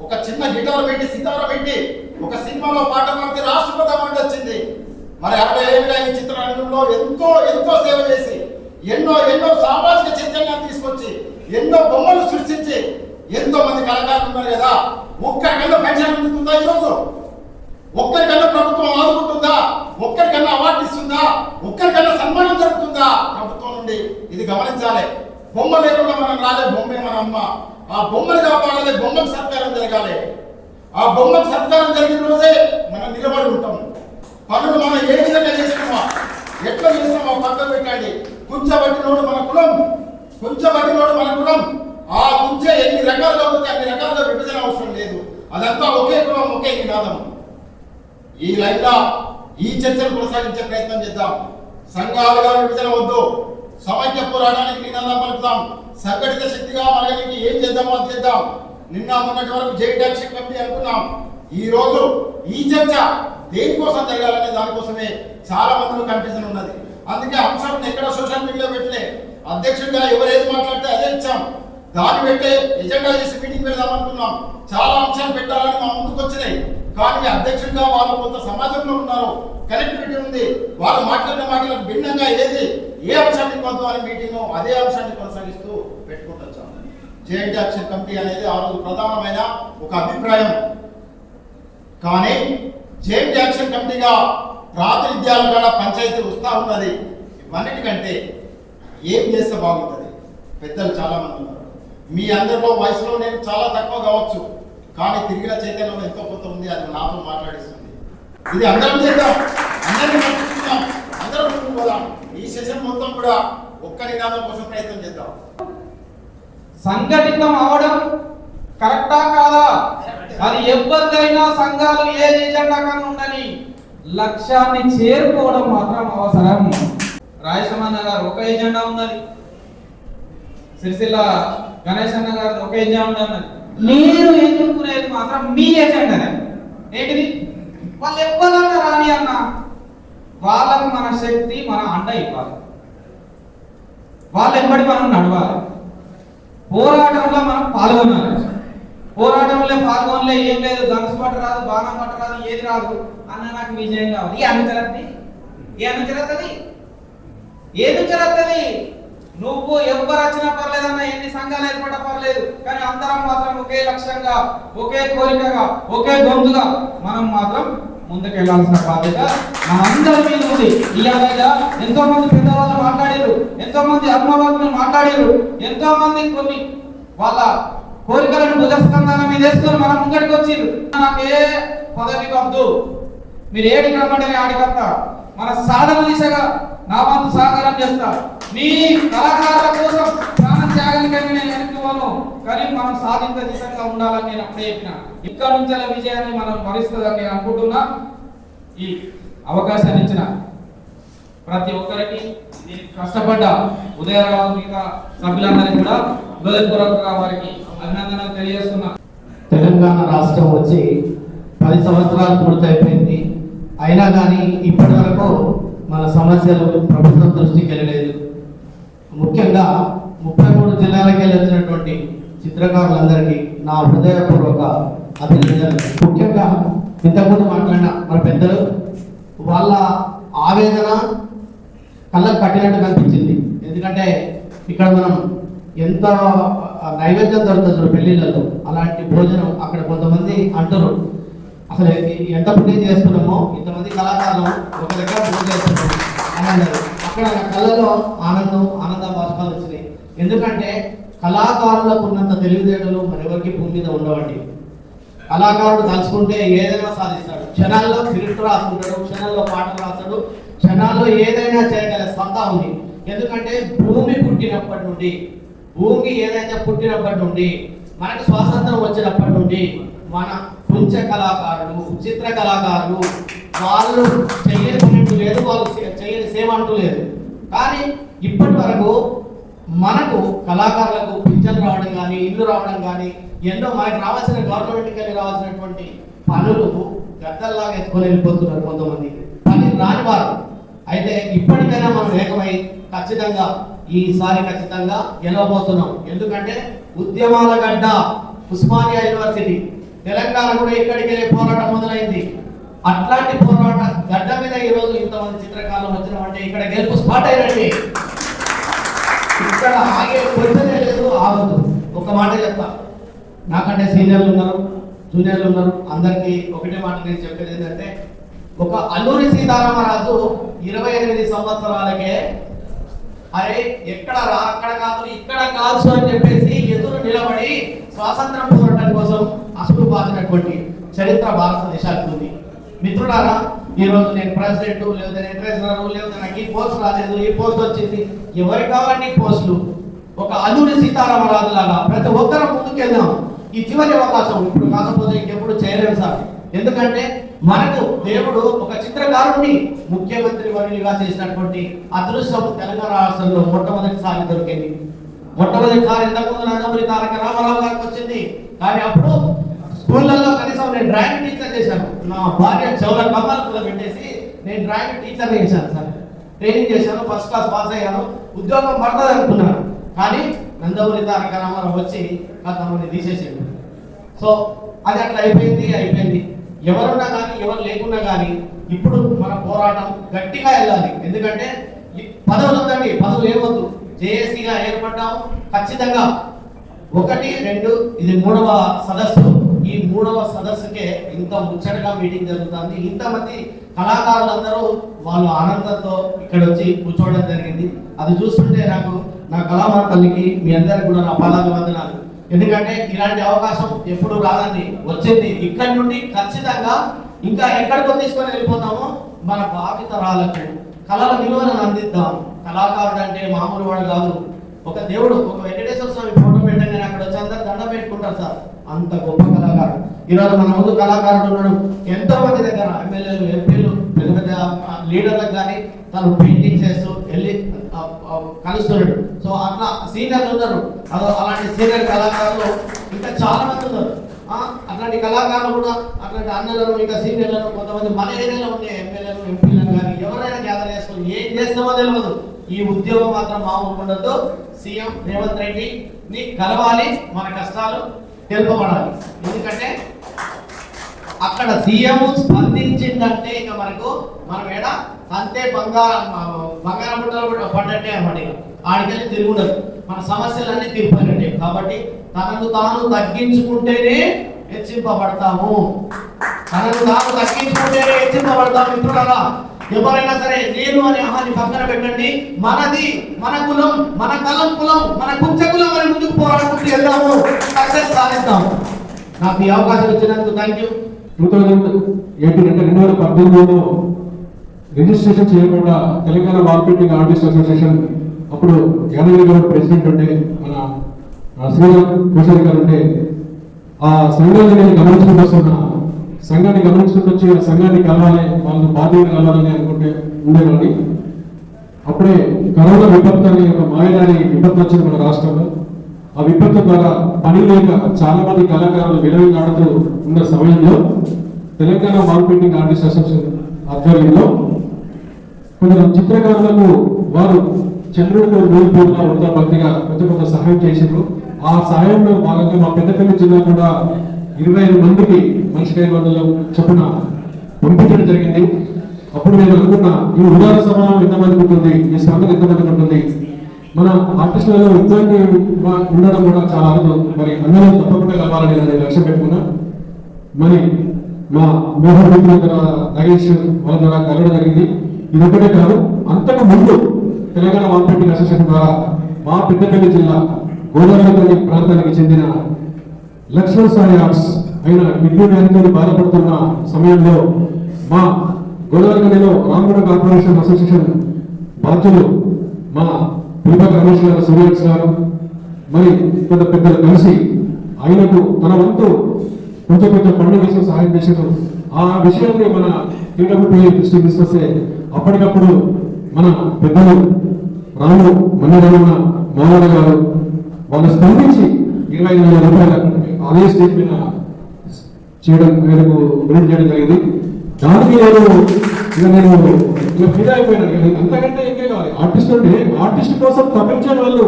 ఒక చిన్న గిటార్ పెట్టి సితార పెట్టి ఒక సినిమాలో పాట పాడితే రాష్ట్రపతి అవార్డు వచ్చింది. మరి 60 ఏళ్ళుగా ఈ చిత్రరంగంలో ఎంతో సేవ చేసి ఎన్నో సామాజిక చైతన్యాన్ని తీసుకొచ్చి ఎన్నో బొమ్మలు సృష్టించి ఎంతో మంది కళాకారులు ఉన్నారు కదా. ఒక్కరికన్నా పెన్షన్ అందుతుందా ఈరోజు? ఒక్కరికన్నా ప్రభుత్వం ఆదుకుంటుందా? ఒక్కరికన్నా అవార్డు ఇస్తుందా? ఒక్కరికన్నా సన్మానం జరుగుతుందా ప్రభుత్వం నుండి? ఇది గమనించాలి. బొమ్మ లేకుండా మనం రాలే, బొమ్మే మన అమ్మ. ఆ బొమ్మను కాపాడాలి, బొమ్మకు సత్కారం జరగాలి. ఆ బొమ్మకు సత్కారం జరిగిన రోజే మనం నిలబడి ఉంటాం. పనులు మనం ఏ విధంగా చేస్తున్నామా, ఎట్లా చేస్తున్నామో పక్కన పెట్టండి. కుంచబట్టినోడు మన కులం, ఆ కుంచె ఎన్ని రకాలుగా పోతే అన్ని రకాలుగా విభజన అవసరం లేదు. అదంతా ఒకే కులం, ఒకే నినాదం. ఈ లైన్లో ఈ చర్చను కొనసాగించే ప్రయత్నం చేద్దాం. సంఘాలుగా విభజన వద్దు, సమైక్య పోరాటానికి నినాదం పలుకుతాం. సంఘటిత శక్తిగా మనకి ఏం చేద్దామో అది చేద్దాం. నిన్న మొన్నటి వరకు జాయింట్ యాక్షన్ కమిటీ అనుకున్నాం. ఈ రోజు ఈ చర్చ దేనికోసం జరగాలనే దానికోసమే చాలా మందిలో కన్ఫ్యూజన్ ఉన్నది. అందుకే అంశాలను ఎక్కడ సోషల్ మీడియా పెట్టలే, అధ్యక్షుడిగా ఎవరేది మాట్లాడితే అదే ఇచ్చాం. దాన్ని పెట్టే ఎజెండా చేసి మీటింగ్ పెడదామనుకున్నాం. చాలా అంశాలు పెట్టాలని మా ముందుకు వచ్చినాయి. కానీ అధ్యక్షుడిగా వాళ్ళు కొంత సమాజంలో ఉన్నారు, కనెక్టివిటీ ఉంది. వాళ్ళు మాట్లాడిన మాటలకు భిన్నంగా ఏ అంశాన్ని పొందాం అని మీటింగ్ అదే అంశాన్ని కొనసాగిస్తూ పెట్టుకుంటూ వచ్చాం. జాయింట్ యాక్షన్ కమిటీ అనేది ఆ రోజు ప్రధానమైన ఒక అభిప్రాయం. కానీ జాయింట్ యాక్షన్ కమిటీగా ప్రాతినిధ్యాల కూడా పంచాయతీ వస్తూ ఉన్నది. ఇవన్నిటికంటే ఏం చేస్తే బాగుంటుంది? పెద్దలు చాలా మంది ఉన్నారు. మీ అందరిలో వయసులో నేను చాలా తక్కువ కావచ్చు, కానీ తిరిగిన చైతన్యం ఎంతో కొంత ఉంది. అది నాతో మాట్లాడిస్తుంది. ఇది అందరం చేద్దాం, అందరినీ పంపిస్తున్నాం, అందరం ముందుకు పోదాం. ఈ సెషన్ మొత్తం కూడా ఒక్క నినాదం కోసం ప్రయత్నం చేద్దాం. సంఘటితం అవడం కరెక్టా కాదా? అది ఎవరిదైనా సంఘాలు ఏ ఎజెండా కానీ ఉండని లక్ష్యాన్ని చేరుకోవడం మాత్రం అవసరం. రాయసమన్న గారు ఒక ఎజెండా ఉన్నది, సిరిసిల్ల గణేష్ అన్న గారు ఒక ఎజెండా ఉన్నది. మీరు ఎన్నుకునేది మాత్రం మీ ఎజెండానే. ఏంటిది? వాళ్ళు ఎవ్వరన్నా రాని అన్న వాళ్ళకు మన శక్తి, మన అండ ఇవ్వాలి. వాళ్ళు ఎప్పటి మనం నడవాలి. పోరాటంలో మనం పాల్గొనాలి. పోరాటంలో పాల్గొనలే ఏం లేదు, ధనుసు పట్ట రాదు, బాణం పట్ట రాదు, ఏది రాదు అన్న నాకు విజయం కావాలి. ఏ అనుచరద్ది? ఏ అనుచరత్తది? ఏది అనుచరత్తది? నువ్వు ఎవరు వచ్చినా పర్లేదన్నా, ఎన్ని సంఘాలు ఏర్పడ్డా పర్లేదు, కానీ అందరం మాత్రం ఒకే లక్ష్యంగా, ఒకే కోరికగా, ఒకే గొంతుగా మనం మాత్రం ముందుకు వెళ్లాల్సిన బాధ్యత మనందరి మీద ఉంది. ఇవాళ ఎంతో మంది పెద్దవాళ్ళు మాట్లాడారు, ఎంతో మంది అమ్మవాళ్ళు మాట్లాడారు, ఎంతో మంది కొన్ని వాళ్ళ కోరికలను భుజస్కంధానం మీద వేసుకొని మనం ముంగడికి వచ్చిండ్రు. నాకే పదవి వద్దు, మీరు ఏడికి రమ్మంటే ఆడికొస్తా, మన సాధన దిశగా నా వంతు సహకారం చేస్తా. మీ కళాకారుల కోసం ప్రాణ త్యాగానికైనా నేను వెనుకోను, కానీ మనం సాధించే దిశగా ఉండాలని నేను అప్పుడే చెప్పిన. ఇక్కడ నుంచి విజయాన్ని మనం మరిస్తుందని నేను అనుకుంటున్నా. ఈ అవకాశాన్ని ఇచ్చిన ప్రతి ఒక్కరికి, కష్టపడ్డ ఉదయరావు మిగతా సభ్యులందరికీ కూడా హృదయపూర్వకంగా వారికి అభినందనలు తెలియజేస్తున్నా. తెలంగాణ రాష్ట్రం వచ్చి 10 సంవత్సరాలు పూర్తయిపోయింది. అయినా కానీ ఇప్పటి వరకు మన సమస్యలు ప్రభుత్వం దృష్టికి వెళ్ళలేదు. ముఖ్యంగా 33 జిల్లాలకు వచ్చినటువంటి చిత్రకారులందరికీ నా హృదయపూర్వక అభినందనలు. ముఖ్యంగా ఇంతకుముందు మాట్లాడిన మన పెద్దలు వాళ్ళ ఆవేదన కళ్ళకు కట్టినట్టు కనిపించింది. ఎందుకంటే ఇక్కడ మనం ఎంత నైవేద్యం దొరుకుతుంది పెళ్లిళ్ళలో, అలాంటి భోజనం అక్కడ కొంతమంది అంటారు అసలు ఎంత పుణ్యం చేస్తున్నామో, ఇంతమంది కళాకారులు ఒక దగ్గర పూజ చేస్తున్నాము అని అన్నారు. అక్కడ కళ్ళలో ఆనంద బాష్పాలు వచ్చినాయి. ఎందుకంటే కళాకారులకు ఉన్నంత తెలివితేటలు మరెవరికి భూమి మీద ఉండవండి. కళాకారుడు తలుచుకుంటే ఏదైనా సాధిస్తాడు. క్షణాల్లో స్క్రిప్ట్ రాసుకుంటాడు, క్షణాల్లో పాటలు రాస్తాడు, క్షణాల్లో ఏదైనా చేయగల సత్తా ఉంది. ఎందుకంటే భూమి పుట్టినప్పటి నుండి, భూమి ఏదైతే పుట్టినప్పటి నుండి, మనకు స్వాతంత్రం వచ్చినప్పటి నుండి మన కుంచ కళాకారులు, చిత్ర కళాకారులు వాళ్ళు చెయ్యని పని లేదు, వాళ్ళు చెయ్యని సేవ అంటూ లేదు. కానీ ఇప్పటి వరకు మనకు కళాకారులకు పింఛన్ రావడం కానీ, ఇల్లు రావడం కానీ, ఎన్నో మనకు రావాల్సిన గవర్నమెంట్కి వెళ్ళి రావాల్సినటువంటి పనులు గద్దల్లాగా ఎత్తుకొని వెళ్ళిపోతున్నారు కొంతమంది, పని రాని వారు. అయితే ఇప్పటికైనా మనం ఏకమై ఖచ్చితంగా ఈసారి ఖచ్చితంగా గెలవబోతున్నాం. ఎందుకంటే ఉద్యమాల గడ్డ ఉస్మానియా యూనివర్సిటీ, తెలంగాణ కూడా ఇక్కడికి వెళ్ళే పోరాటం మొదలైంది. అట్లాంటి పోరాట గడ్డ మీద ఈరోజు ఇంతమంది చిత్రకారులు వచ్చినామంటే ఇక్కడ గెలుపు స్పాట్ అయినట్టే. ఇక్కడ ఆగే క్వశ్చనే లేదు, ఆగదు. ఒక మాట చెప్తా, నాకంటే సీనియర్లు ఉన్నారు, జూనియర్లు ఉన్నారు, అందరికీ ఒకటే మాట నేను చెప్పేది ఏంటంటే, ఒక అల్లూరి సీతారామరాజు 28 సంవత్సరాలకే అరే ఎక్కడ రా, అక్కడ కాదు ఇక్కడ కాదు అని చెప్పేసి ఎదురు నిలబడి స్వాతంత్రం పోరాటం కోసం అసలు బాధినటువంటి చరిత్ర భారతదేశానికి ఉంది. మిత్రులారా, ఈరోజు నేను ప్రెసిడెంట్, లేదా నేను ట్రెజరర్, లేదా నాకు ఈ పోస్ట్ రాలేదు, ఈ పోస్ట్ వచ్చింది, ఎవరికి కావాలండి ఈ పోస్టులు? ఒక అల్లూరి సీతారామరాజు లాగా ప్రతి ఒక్కరూ ముందుకెళ్దాం. ఈ చివరి అవకాశం ఇప్పుడు కాకపోతే ఇంకెప్పుడు చేయలేము సార్. ఎందుకంటే మనకు దేవుడు ఒక చిత్రకారుడిని ముఖ్యమంత్రి వర్యులుగా చేసినటువంటి అదృష్టం తెలంగాణ రాష్ట్రంలో మొట్టమొదటిసారి దొరికింది. మొట్టమొదటిసారి ఇంతకుముందు నందమూరి తారక రామారావు గారికి వచ్చింది. కానీ అప్పుడు స్కూళ్ళల్లో కనీసం నేను డ్రాయింగ్ టీచర్ చేశాను. నా భార్య చెవుల కమ్మలు పెట్టేసి నేను డ్రాయింగ్ టీచర్ చేశాను సార్. ట్రైనింగ్ చేశాను, ఫస్ట్ క్లాస్ పాస్ అయ్యాను, ఉద్యోగం పడుతుంది అనుకున్నాను. కానీ నందమూరి తారక రామారావు వచ్చి కొంతమంది తీసేసాడు. సో అది అట్లా అయిపోయింది. ఎవరున్నా కానీ ఎవరు లేకున్నా కానీ ఇప్పుడు మన పోరాటం గట్టిగా వెళ్ళాలి. ఎందుకంటే పదవులు వద్దండి, పదవులు ఏమొద్దు, జేఏసీగా ఏర్పడ్డాము. ఖచ్చితంగా ఒకటి రెండు ఇది 3వ సదస్సు. ఈ 3వ సదస్సుకే ఇంత ముచ్చటగా మీటింగ్ జరుగుతుంది. ఇంతమంది కళాకారులందరూ వాళ్ళు ఆనందంతో ఇక్కడ వచ్చి కూర్చోవడం జరిగింది. అది చూస్తుంటే నాకు నా కళామాత తల్లికి మీ అందరికి కూడా నా పాదాభివందనాలు. ఎందుకంటే ఇలాంటి అవకాశం ఎప్పుడు రాదని వచ్చింది. ఇక్కడి నుండి ఖచ్చితంగా ఇంకా ఎక్కడికో తీసుకొని వెళ్ళిపోతామో మన భావితరాలకు కళల విలువలను అందిద్దాం. కళాకారుడు అంటే మామూలు వాడు కాదు. ఒక దేవుడు, ఒక వెంకటేశ్వర స్వామి ఫోటో పెట్టండి, అక్కడ వచ్చి అందరు దండ పెట్టుకుంటారు సార్. అంత గొప్ప కళాకారుడు. ఈరోజు మన ముందు కళాకారుడు ఉన్నాడు. ఎంతో మంది దగ్గర ఎమ్మెల్యేలు, ఎంపీలు, పెద్ద పెద్ద లీడర్లకు కానీ తను పెయింటింగ్ చేస్తూ వెళ్ళి కలుస్తున్నాడు. సో అట్లా సీనియర్లు ఉన్నారు. అలాంటి సీనియర్ కళాకారులు ఇంకా చాలా మంది ఉన్నారు. అట్లాంటి కళాకారులు కూడా అట్లాంటి అన్నలను ఇంకా సీనియర్లను కొంతమంది మన ఏరియాలో ఉండే ఎమ్మెల్యేలు, ఎంపీలను కానీ ఎవరైనా గ్యాదర్ చేసుకుని ఏం చేస్తామో తెలియదు. ఈ ఉద్యోగం మాత్రం మామూలు ఉండదు. సీఎం రేవంత్ రెడ్డిని కలవాలి, మన కష్టాలు తెలుపబడాలి. ఎందుకంటే అక్కడ సీఎం స్పందించిందంటే ఇక మనం ఏడా అంతే బంగారం పుట్టలు పడ్డట్టే అన్నమాట. ఆడికెళ్ళి తిరుగుండదు. మన సమస్యలన్నీ తీర్పయినట్టే. కాబట్టి తనను తాను తగ్గించుకుంటేనే హెచ్చింపబడతాము. తనను తాను తగ్గించుకుంటేనే హెచ్చింపబడతాము. మిత్రులారా, ఎవరైనా సరే నేను అనే ఆహాన్ని పక్కన పెట్టండి. మనది, మన కులం, మన కలం కులం, మన కుంచ కులం అని ముందుకు పోరాడుకుంటూ వెళ్దాము, సక్సెస్ సాధిస్తాము. నాకు ఈ అవకాశం ఇచ్చినందుకు థ్యాంక్ యూ. 2018 అంటే 2018లో రిజిస్ట్రేషన్ చేయకుండా తెలంగాణ మార్కెటింగ్ ఆర్టిస్ట్ అసోసియేషన్ అప్పుడు యాదగిరి గారు ప్రెసిడెంట్ ఉంటే, మన శ్రీరామ్ కోశారి గారు ఉంటే, ఆ సంఘాన్ని నేను గమనించుకుంటూ వస్తున్నా. సంఘాన్ని గమనించుకుంటూ వచ్చి ఆ సంఘాన్ని కలవాలి, వాళ్ళు బాధ్యతలు కలవాలని అనుకుంటే ఉండేవాడిని. అప్పుడే కరోనా విపత్తు అనే ఒక మాయదారి విపత్తు వచ్చింది మన రాష్ట్రంలో. ఆ విపత్తు ద్వారా పని లేక చాలా మంది కళాకారులు విలవిలాడుతూ ఉన్న సమయంలో తెలంగాణ మార్కెటింగ్ ఆర్టిస్ట్ అసోసియేషన్ ఆధ్వర్యంలో కొందరు చిత్రకారులకు వారు చంద్రుడితో నూలిపోతున్న వృద్ధ భక్తిగా కొంత సహాయం చేశారు. ఆ సహాయంలో భాగంగా మా పెద్దపల్లి జిల్లా కూడా 25 మందికి మనిషికి 500 చొప్పున పంపించడం జరిగింది. అప్పుడు నేను అనుకున్నా, ఈ ఉదార సమానం ఎంతమందికి ఉంటుంది, ఈ స్పందన ఎంతమందికి ఉంటుంది, మన ఆర్టిస్టులలో ఇట్లాంటి ఉండడం కూడా చాలా అర్థం. మరి అందరూ తప్పకుండా కలవాలని నేను లక్ష్యం పెట్టుకున్నా. మరి మా మోహన్ మిత్రుల నగేష్ వాళ్ళ ద్వారా కలవడం జరిగింది. ఇది ఒకటే కాదు, అంతకు ముందు తెలంగాణ మార్కెటింగ్ అసోసియేషన్ ద్వారా మా పెద్దపల్లి జిల్లా గోదావరి ప్రాంతానికి చెందిన లక్ష్మణ్ సాయి ఆర్ట్స్ అయిన కిడ్నీ వ్యాధితో బాధపడుతున్న సమయంలో మా గోదావరిలో రామగూడ కార్పొరేషన్ అసోసియేషన్ బాధ్యులు మా దీపక్ రమేష్ గారు, సూర్యక్స్ గారు, మరి కొంత పెద్దలు కలిసి ఆయనకు తన వంతు కొంచెం పనులు చేసిన సహాయం చేశారు. ఆ విషయాన్ని మన టీడబ్ల్యూపీ దృష్టికి తీసుకొస్తే అప్పటికప్పుడు మన పెద్దలు రాము మన్నరమణ మోహన్ గారు వాళ్ళు స్పందించి 25,000 రూపాయల అదే స్టేజ్ మీద చేయడం మేరకు విడుదల చేయడం జరిగింది. దానికి నేను ఫిదా అయిపోయినాను. అంతకంటే ఇంకే కావాలి. ఆర్టిస్ట్ అంటే ఆర్టిస్ట్ కోసం తప్పించే వాళ్ళు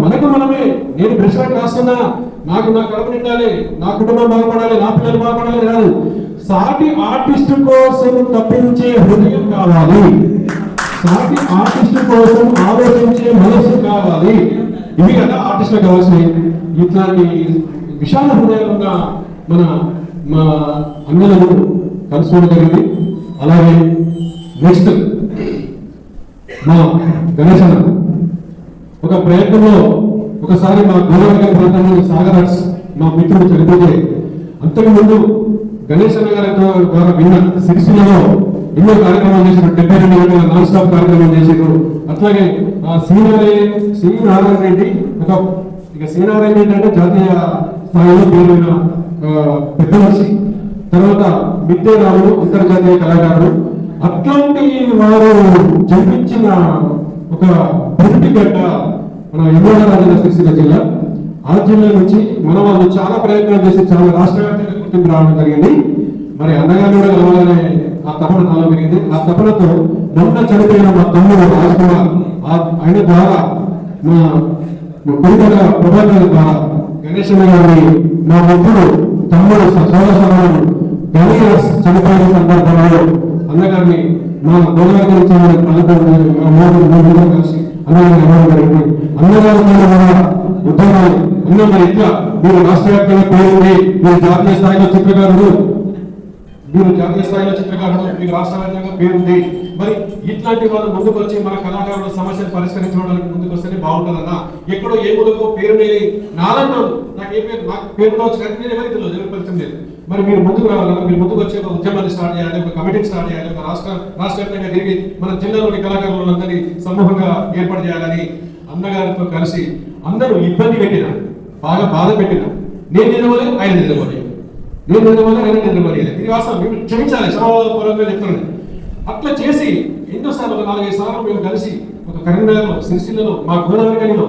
మనకు మనమే, నేను ప్రెసిడెంట్ రాస్తున్నా, నాకు నా కడుపు నిండాలి, నా కుటుంబం బాగుపడాలి, నా పిల్లలు బాగుపడాలి కాదు, సాటి ఆర్టిస్ట్ కోసం తప్పించే హృదయం కావాలి, సాటి ఆర్టిస్ట్ కోసం ఆలోచించే మనసు కావాలి. ఇవి కదా ఆర్టిస్టులకు కావాల్సినవి. ఇట్లాంటి విశాల హృదయాలు ఉన్న మా అన్నలను కలుసుకోవడం జరిగింది. అలాగే నెక్స్ట్ మా గణేష్ ఒక ప్రయత్నంలో ఒకసారి మా గోదావరి ప్రాంతంలో సాగర్ ఆర్ట్స్ మా మిత్రుడు చనిపోతే అంతకుముందు గణేష్ అన్న గారి ద్వారా విన్న సిరిసిల్లలో ఎన్నో కార్యక్రమాలు చేశారు. 72 గంటల నాన్ స్టాప్ కార్యక్రమం చేశారు. అట్లాగే శ్రీనారాయణ రెడ్డి శ్రీనారాయణ రెడ్డి అంటే జాతీయ స్థాయిలో పేరున్న పెద్ద మనిషి. తర్వాత మిద్దే రాముడు అంతర్జాతీయ కళాకారుడు. అట్లాంటి వారు జన్మించిన ఒక పుట్టి గడ్డ మన యమునారాజన సిరిసిల్ల జిల్లా. ఆ జిల్లా నుంచి మన వాళ్ళు చాలా ప్రయత్నాలు చేసి చాలా రాష్ట్ర వ్యాప్తంగా గుర్తింపు రావడం జరిగింది. మరి అన్నగారు కూడా కలవాలనే ఆ తపన నాలో పెరిగింది. ఆ తపనతో మొన్న చనిపోయిన మా తమ్ముడు రాజకుమార్ ఆయన ద్వారా మా కొడుకుల ప్రభాకర్ ద్వారా గణేష్ గారిని మా ముగ్గురు తమ్ముడు సోదరుడు గణేష్ చనిపోయిన సందర్భంలో అన్నగారిని మా గోదావరి కలిసి అన్నగారు ఉద్యమాలు ఉన్న మరి ఎట్లా మీరు రాష్ట్ర వ్యాప్తంగా పేరుంది, మీరు జాతీయ స్థాయిలో చిత్రకారుడు, మీకు రాష్ట్ర వ్యాప్తంగా పేరుంది. మరి ఇట్లాంటి వాళ్ళు ముందుకు వచ్చి మన కళాకారుల సమస్యలు పరిష్కరించుకోవడానికి ముందుకు వస్తేనే బాగుంటుందన్న. ఎక్కడో ఏ మూలకో పేరు లేని నాలంటూ నాకు పేరు వచ్చి కానీ నేను ఎవరికి తెలియదు, ఎవరి పరిచయం లేదు. మరి మీరు ముందుకు రావాలన్నా, మీరు ముందుకు వచ్చి ఒక ఉద్యమాన్ని స్టార్ట్ చేయాలి, ఒక కమిటీని స్టార్ట్ చేయాలి, ఒక రాష్ట్ర వ్యాప్తంగా తిరిగి మన జిల్లాలోని కళాకారులందరినీ సమూహంగా ఏర్పాటు చేయాలని అన్నగారితో కలిసి అందరూ ఇబ్బంది పెట్టిన, బాగా బాధ పెట్టిన, నేను నిలవలే ఆయన నిలవలే, నేను నిలవలే ఆయన నిలవలే. ఇది వాస్తవం, మీరు క్షమించాలి, సర్వపరంగా చెప్తున్నాను. అట్లా చేసి ఎన్నోసార్లు ఒక 4-5 సార్లు మేము కలిసి ఒక కరీంనగర్లో, సిరిసిల్లలో, మా గోదావరిలో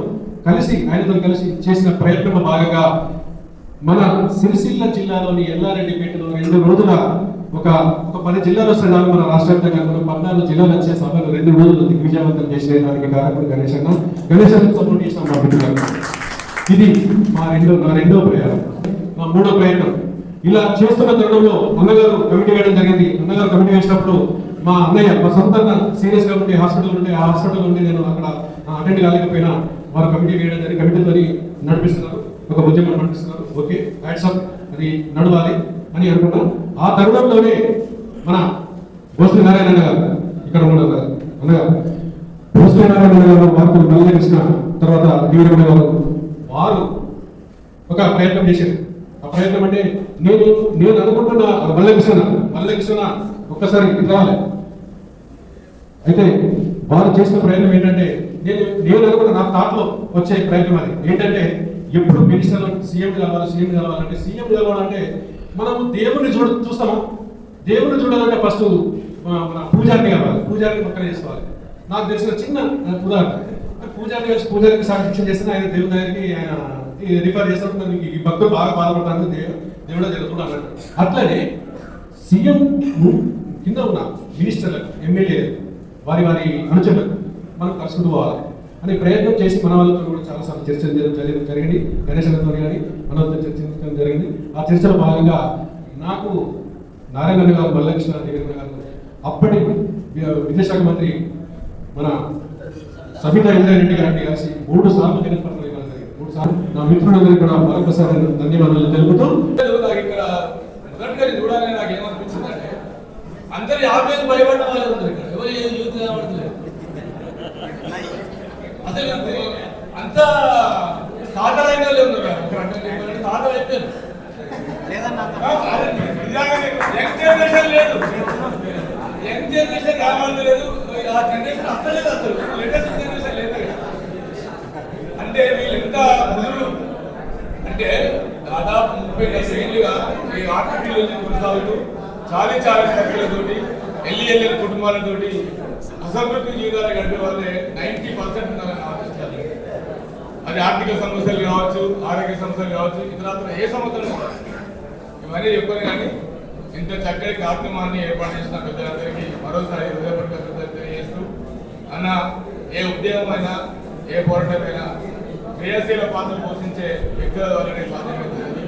కలిసి ఆయనతో కలిసి చేసిన ప్రయత్నంలో భాగంగా మన సిరిసిల్ల జిల్లాలోని ఎల్లారెడ్డిపేటలో 2 రోజుల ఒక 10 జిల్లాలు వస్తే మన రాష్ట్ర వ్యాప్తంగా 14 జిల్లాలు వచ్చే సభలు 2 రోజులు దిగ్విజయవంతం చేసేదానికి కారకుడు గణేష్ సపోర్ట్ చేసిన మా బిడ్డ. ఇది నా రెండో ప్రయాణం. మా 3వ ప్రయత్నం ఇలా చేస్తున్న తరుణంలో అన్నగారు కమిటీ వేయడం జరిగింది. అన్నగారు కమిటీ వేసినప్పుడు మా అన్నయ్య, మా సొంత సీరియస్ గా ఉంటే హాస్పిటల్ ఉంటే ఆ హాస్పిటల్ నుండి నేను అక్కడ అటెండ్ కాలేకపోయినా వారు కమిటీ వేయడం జరిగింది. కమిటీతో నడిపిస్తున్నారు, ఒక ఉద్యమం నడిపిస్తున్నారు. ఓకే, హ్యాట్సప్, అది నడవాలి అని అనుకున్నాం. ఆ తరుణంలోనే మన భోస్లే నారాయణ గారు ఇక్కడ ఉన్నారు. అన్నగారు భోస్లే నారాయణ గారు వార్తలు మళ్ళీ తర్వాత తీవ్రమైన వారు ఒక ప్రయత్నం చేశారు. ఆ ప్రయత్నం అంటే నేను అనుకుంటున్న మల్లకృష్ణ ఒక్కసారి రావాలి. అయితే వారు చేసిన ప్రయత్నం ఏంటంటే నేను అనుకున్న నా థాట్లో వచ్చే ప్రయత్నం అది ఏంటంటే, ఎప్పుడు మినిస్టర్ సీఎం కలవాలంటే సీఎం కలవాలంటే మనం దేవుడిని చూస్తామా? దేవుడిని చూడాలంటే ఫస్ట్ మన పూజారిని కావాలి, పూజారిని పక్కన చేసుకోవాలి. నాకు తెలిసిన చిన్న ఉదాహరణ, పూజారి కలిసి పూజారికి సాక్షిక్షణ చేస్తే ఆయన దేవుడి దగ్గరికి ఆయన రిఫర్ చేసినప్పుడు ఈ భక్తులు బాగా బాధపడతాను, దేవుడే జరుగుతుంది అన్నట్టు. అట్లనే సీఎం కింద ఉన్న మినిస్టర్లకు, ఎమ్మెల్యేలకు, వారి అనుచరులకు మనం కలుసుకుంటూ పోవాలి అనే ప్రయత్నం చేసి మన వాళ్ళతో కూడా చాలాసార్లు చర్చలు జరిగింది. గణేశంతో కానీ మనతో చర్చించడం జరిగింది. ఆ చర్చలో భాగంగా నాకు నారాయణ గారు, మల్లకృష్ణ గారు, అప్పటి విదేశాంగ మంత్రి మన సబితా ఇంద్రారెడ్డి గారిని కలిసి 3 సార్లు వినతిపత్రం ఇవ్వడం జరిగింది. 3 సార్లు నా మిత్రులందరికీ కూడా మరొకసారి ధన్యవాదాలు తెలుపుతూ, ఇక్కడ మొదటిగా చూడాలని నాకు ఏమనిపించిందంటే, అందరు 50 భయపడిన వాళ్ళు ఉన్నారు ఇక్కడ, ఎవరు ఏది యూత్ కనబడలేదు. అసలు అంత సాధారణంగా ఉన్నారు, సాధారణ అయిపోయారు. యంగ్ జనరేషన్ లేదు, యంగ్ జనరేషన్ కావాలి లేదు, ఆ జనరేషన్ అసలేదు, అసలు లేటెస్ట్ జనరేషన్ లేదు. అంటే వీళ్ళు ఎంత ముదురు అంటే దాదాపు 30 ఏళ్ళుగా ఈ ఆర్టిఫిషియల్ కొనసాగుతూ చాలా తగ్గులతోటి ఎల్లి కుటుంబాలతోటి అసంతృప్తి జీవితాలు గడిపే వాళ్ళే 90% ఉన్నారని ఆలోచించాలి. అది ఆర్థిక సమస్యలు కావచ్చు, ఆరోగ్య సమస్యలు కావచ్చు, ఇతర ఏ సమస్యలు ఇవన్నీ చెప్పారు. కానీ ఇంత చక్కటి కార్యక్రమాన్ని ఏర్పాటు చేసిన పెద్దలందరికీ మరోసారి హృదయపూర్వక తెలియజేస్తూ, అన్న ఏ ఉద్యమమైనా ఏ పోరాటమైనా క్రియాశీల పాత్ర పోషించే వ్యక్తుల వల్లనే సాధ్యమవుతుంది.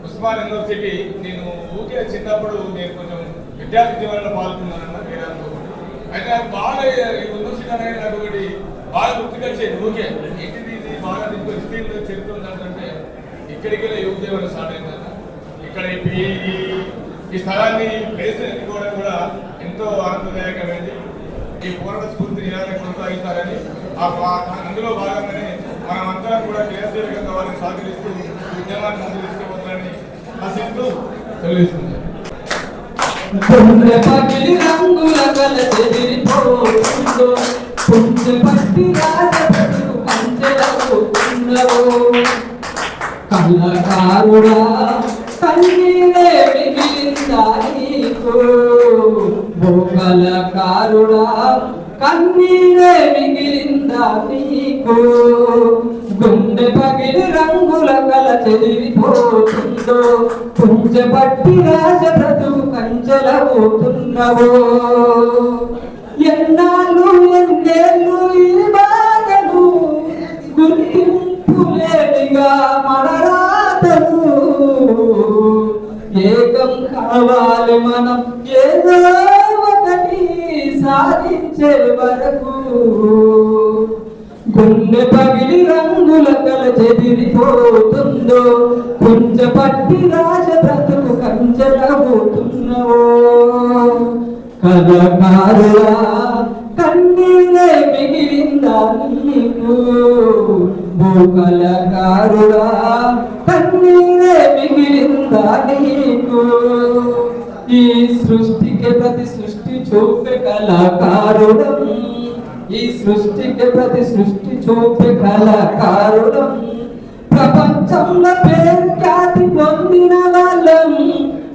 ఉస్మాన్ యూనివర్సిటీ నేను ఊకే చిన్నప్పుడు నేను కొంచెం విద్యార్థి జీవనంలో పాల్గొన్నానన్న క్రీడలు. అయితే బాగా యూనివర్సిటీ అనేది నాకు ఒకటి బాగా గుర్తుకొచ్చేది. ఊకే ఏంటిది బాగా దీనికి హిస్టరీలో చరిత్ర ఉందంటే ఇక్కడికి యువత జీవనం స్టార్ట్ అయిందన్న. ఇక్కడ ఈ స్థలాన్ని ప్లేస్ ఎన్నుకోవడం కూడా ఎంతో ఆనందదాయకమైంది. ఈ పోరాట స్ఫూర్తిని ఇలాగే కొనసాగిస్తారని అందులో భాగంగానే మనమందరం కూడా క్రియాశీలకంగా వారిని సహకరిస్తూ ఉద్యమాన్ని ముందు తీసుకుపోతారని ఆశిస్తూ తెలియజేస్తుంది. కళాకారుడా కన్నీరే మిగిలిందా నీకు, కళాకారుడా కన్నీరే మిగిలిందా నీకు, గుండె పగిలి రంగుల కల చెదిరిపోతుందో, పుంజపట్టి రాజబ్రతు కంచెలవుతున్నవో, ఎన్నాళ్ళు ఎన్నేళ్ళు ఈ బాధలు గుర్తింపు లేనిగా మనరాతలు, ఏకం కావాలి మనం ఏదో ఒకటి సాధించే వరకు. గుండె పగిలి రంగుల కల చెదిరిపోతుందో కుంచ పట్టి రాజ బ్రతుకు కంచెలబోతున్నవో కళాకారులా కన్నీరే మిగిలిందా నీకు ఓ కళాకారులా కన్నీరే మిగిలిందా నీకు ఈ సృష్టికి ప్రతి సృష్టి చూపే కళాకారుడం ఈ సృష్టికి ప్రతి సృష్టి చూపే కళాకారుడం ప్రపంచంలో పేరు ఖ్యాతి పొందిన వాళ్ళం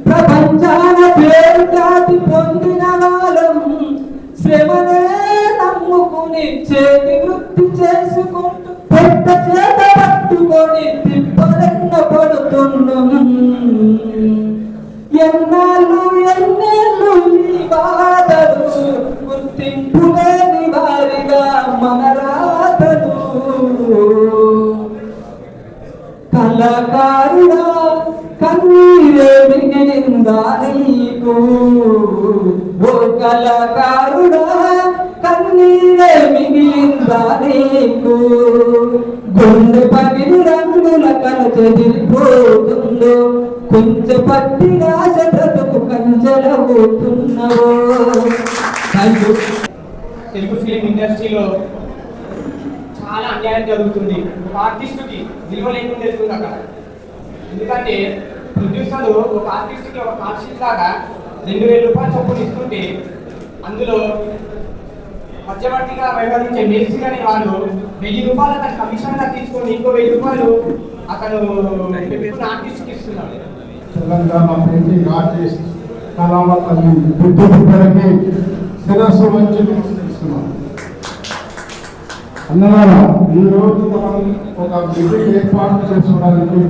ప్రపంచాల పేరు ఖ్యాతి పొందిన వాళ్ళం శ్రమనే నమ్ముకుని చేతి వృత్తి చేసుకుంటూ పెద్ద చేత పట్టుకొని తిప్పలెన్న పడుతున్నాం ఎన్నాళ్ళు ఎన్నేళ్ళు ఈ బాధలు గుర్తింపు లేని వారిగా మన రాతలు కళాకారుడా కన్నీరే మిగిలిందా నీకు ఓ కళాకారుడా కన్నీరే మిగిలిందా నీకు గుండె పగిలి రంగుల కల చెదిరిపోతుందో కొంచెం పట్టి రాజ బ్రతుకు కంచెలబోతున్నవో. తెలుగు ఫిలిం ఇండస్ట్రీలో చాలా అన్యాయం జరుగుతుంది. ఒక ఆర్టిస్టుకి విలువ లేకుండా వెళ్తుంది అక్కడ. ఎందుకంటే ప్రొడ్యూసర్లు ఒక ఆర్టిస్ట్కి ఒక కార్షీట్ లాగా 2000 రూపాయలు చొప్పున ఇస్తుంటే అందులో మధ్యవర్తిగా వ్యవహరించే మేస్త్రి అనే వాళ్ళు 1000 రూపాయలు అతను కమిషన్గా తీసుకొని ఇంకో 1000 రూపాయలు అతను ఆర్టిస్ట్కి ఇస్తున్నాడు. తెలంగాణ పెయింటింగ్ ఆర్టిస్ట్ కళావతల్ని బుద్ధి బిడ్డలకి శిరస్సు వచ్చి ఇస్తున్నాం. అన్నగారు ఈరోజు మనం ఒక మీటింగ్ ఏర్పాటు చేసుకోవడానికి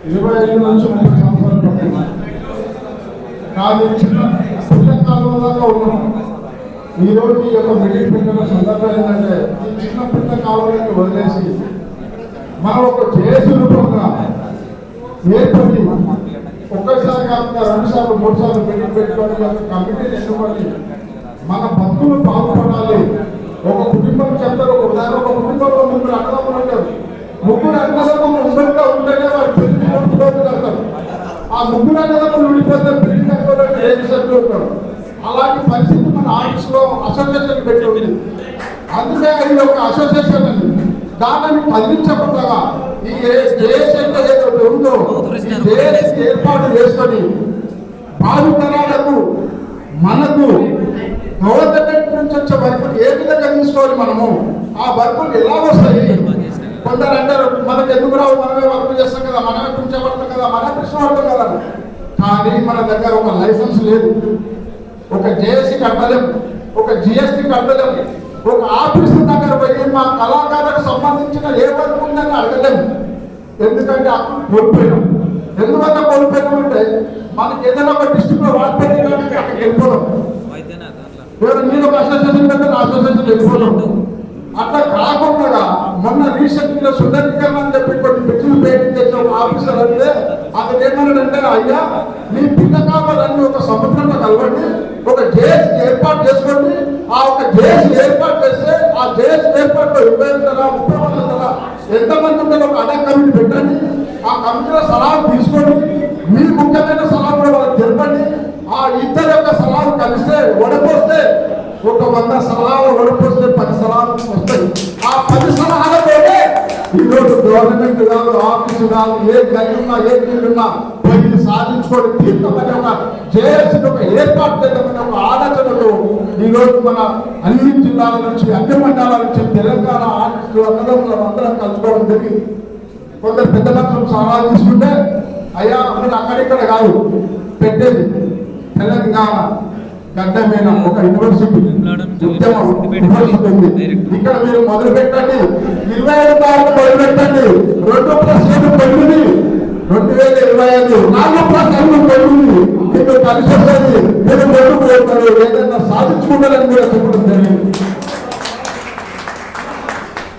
25 నుంచి 30 సంవత్సరాలు పట్టింది. కానీ చిన్న కాలంలో ఉన్నాం. ఈరోజు ఈ యొక్క మీటింగ్ పెట్టిన సందర్భం ఏంటంటే ఈ చిన్న పిల్ల కావాలని వదిలేసి మనం ఒక చేసి రూపంగా ఏర్పడి ఒక్కసారి కాకుండా 2 సార్లు 3 సార్లు మీటింగ్ పెట్టుకోవడం కమిటీని ఎన్నుకొని మన భక్తులు పాల్పడాలి. ఒక కుటుంబం చెప్తారు, ఒక ఉదాహరణ ఒక కుటుంబంలో 3 అన్నదమ్ములు ఉంటారు. 3 అన్నదమ్ములు ఉమ్మడిగా ఉంటేనే వారు పెళ్లి కడతారు. ఆ 3 అన్నదమ్ములు విడిపోతే పెళ్లి కట్టుకోవడానికి ఏది సభ్యులు ఉంటారు. అలాంటి పరిస్థితి మన ఆర్ట్స్ లో అసోసియేషన్ పెట్టి ఉంది. అందుకే ఇది ఒక అసోసియేషన్ అండి. దానిని కదిలించకుండా ఈ దేశం ఏదైతే ఉందో ఈ దేశం ఏర్పాటు చేసుకొని భావితరాలకు మనకు గవర్నమెంట్ నుంచి వచ్చే వర్కులు ఏ విధంగా తీసుకోవాలి, మనము ఆ వర్కులు ఎలా వస్తాయి. కొందరు అంటారు మనకు ఎందుకు రావు, మనమే వర్క్ చేస్తాం కదా, మనమే కూర్చోబడతాం కదా, మనమే కృష్ణపడతాం కదా. కానీ మన దగ్గర ఒక లైసెన్స్ లేదు, ఒక జేఎస్సీ కట్టలేము, ఒక జిఎస్టీ కట్టలేము, ఒక ఆఫీసు దగ్గర పోయి మా కళాకారులకు సంబంధించిన ఏ వర్క్ ఉందని అడగలేము. ఎందుకంటే అప్పుడు కోల్పోయినాం. ఎందువల్ల కోల్పోయినామంటే మనకి ఏదైనా ఒక డిస్ట్రిక్ట్ లో వాడిపోతే అక్కడికి వెళ్ళిపోవడం, మీరు ఒక అసోసియేషన్ పెడితే అసోసియేషన్ వెళ్ళిపోవడం. అట్లా కాకుండా మొన్న రీసెంట్ గా సుందరీకరణ అని చెప్పి కొన్ని పిచ్చిలు పెయింటింగ్ చేసిన ఒక ఆఫీసర్ అంటే అతను ఏమన్నాడంటే, అయ్యా మీ పిల్లకాలన్నీ ఒక సముద్రంలో కలవండి, ఒక జేఎస్ ఏర్పాటు చేసుకోండి. ఆ ఒక జేఎస్ ఏర్పాటు చేస్తే ఆ జేఎస్ ఏర్పాటులో 25 30 ఎంతమంది ఉంటుందో ఒక అదే కమిటీ పెట్టండి. ఆ కమిటీలో సలహాలు తీసుకోండి, మీ ముఖ్యమైన సలహాలు కూడా వాళ్ళకి తెలపండి. ఆ ఇద్దరు యొక్క సలహాలు కలిస్తే వడపోస్తే ఒక 100 సలహాలు వడపోస్తే 10 సలహాలు వస్తాయి. ఆ 10 సలహాలతోనే ఈరోజు గవర్నమెంట్ కాదు, ఆఫీసు కాదు, ఏ గైలున్నా ఏ నీళ్ళున్నా పోయి సాధించుకోవడం తీర్థమని ఒక జేఎస్సీ ఒక ఏర్పాటు చేద్దామని ఒక ఆలోచనతో ఈరోజు మన అన్ని జిల్లాల నుంచి అన్ని మండలాల నుంచి తెలంగాణ ఆర్టిస్టులు అందరం కలుసుకోవడం జరిగింది. కొందరు పెద్ద మనుషులు సలహాలు తీసుకుంటే అయ్యా మీరు అక్కడిక్కడ కాదు పెట్టేది తెలంగాణ గడ్డమైన ఒక యూనివర్సిటీ ఉద్యమం యూనివర్సిటీ ఉంది. ఇక్కడ మీరు మొదలు పెట్టండి, 25 తారీఖు మొదలు పెట్టండి, 2+2 9, 2025 4+2 మీకు కలిసి వస్తుంది. మీరు ముందుకు పోతారు, ఏదైనా సాధించుకుంటారని కూడా చెప్పడం జరిగింది.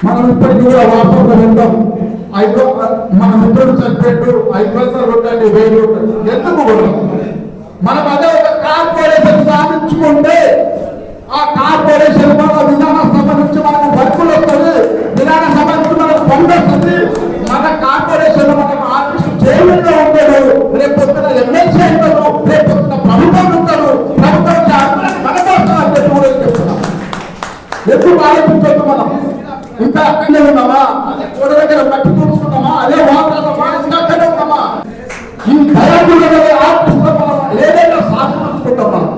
మనం ఇప్పటికీ కూడా వాట్సాప్లో ఉంటాం. మన మిత్రుడు చనిపెట్టు 5 కొట్టండి, 1000 కొట్టండి. ఎందుకు కూడా మనం అదే ఒక కార్పొరేషన్ సాధించుకుంటే ఆ కార్పొరేషన్ విధాన సభ నుంచి మనం వర్క్ డబ్బులు వస్తుంది, విధానసభకు మనకు ఫండ్ వస్తుంది, మన కార్పొరేషన్ మనకు ఆర్టిస్ట్ జైలులో ఉంటాడు, రేపు పొద్దున ఎమ్మెల్సీ అవుతాడు, రేపు పొద్దున ప్రభుత్వం ఉంటాడు, ప్రభుత్వం మన కోసం అని చెప్పి కూడా చెప్తున్నాం. ఎందుకు ఆలోచించొద్దు మనం? ఇంకా అక్కడే ఉన్నామా? అదే గోడ దగ్గర మట్టి చూసుకున్నామా? అదే వాతావరణమా? ఇంకా అక్కడే ఉన్నామా? ఈ దయాగుణ ఆర్టిస్టులో మనం ఏదైనా సాధించుకుంటాం మనం.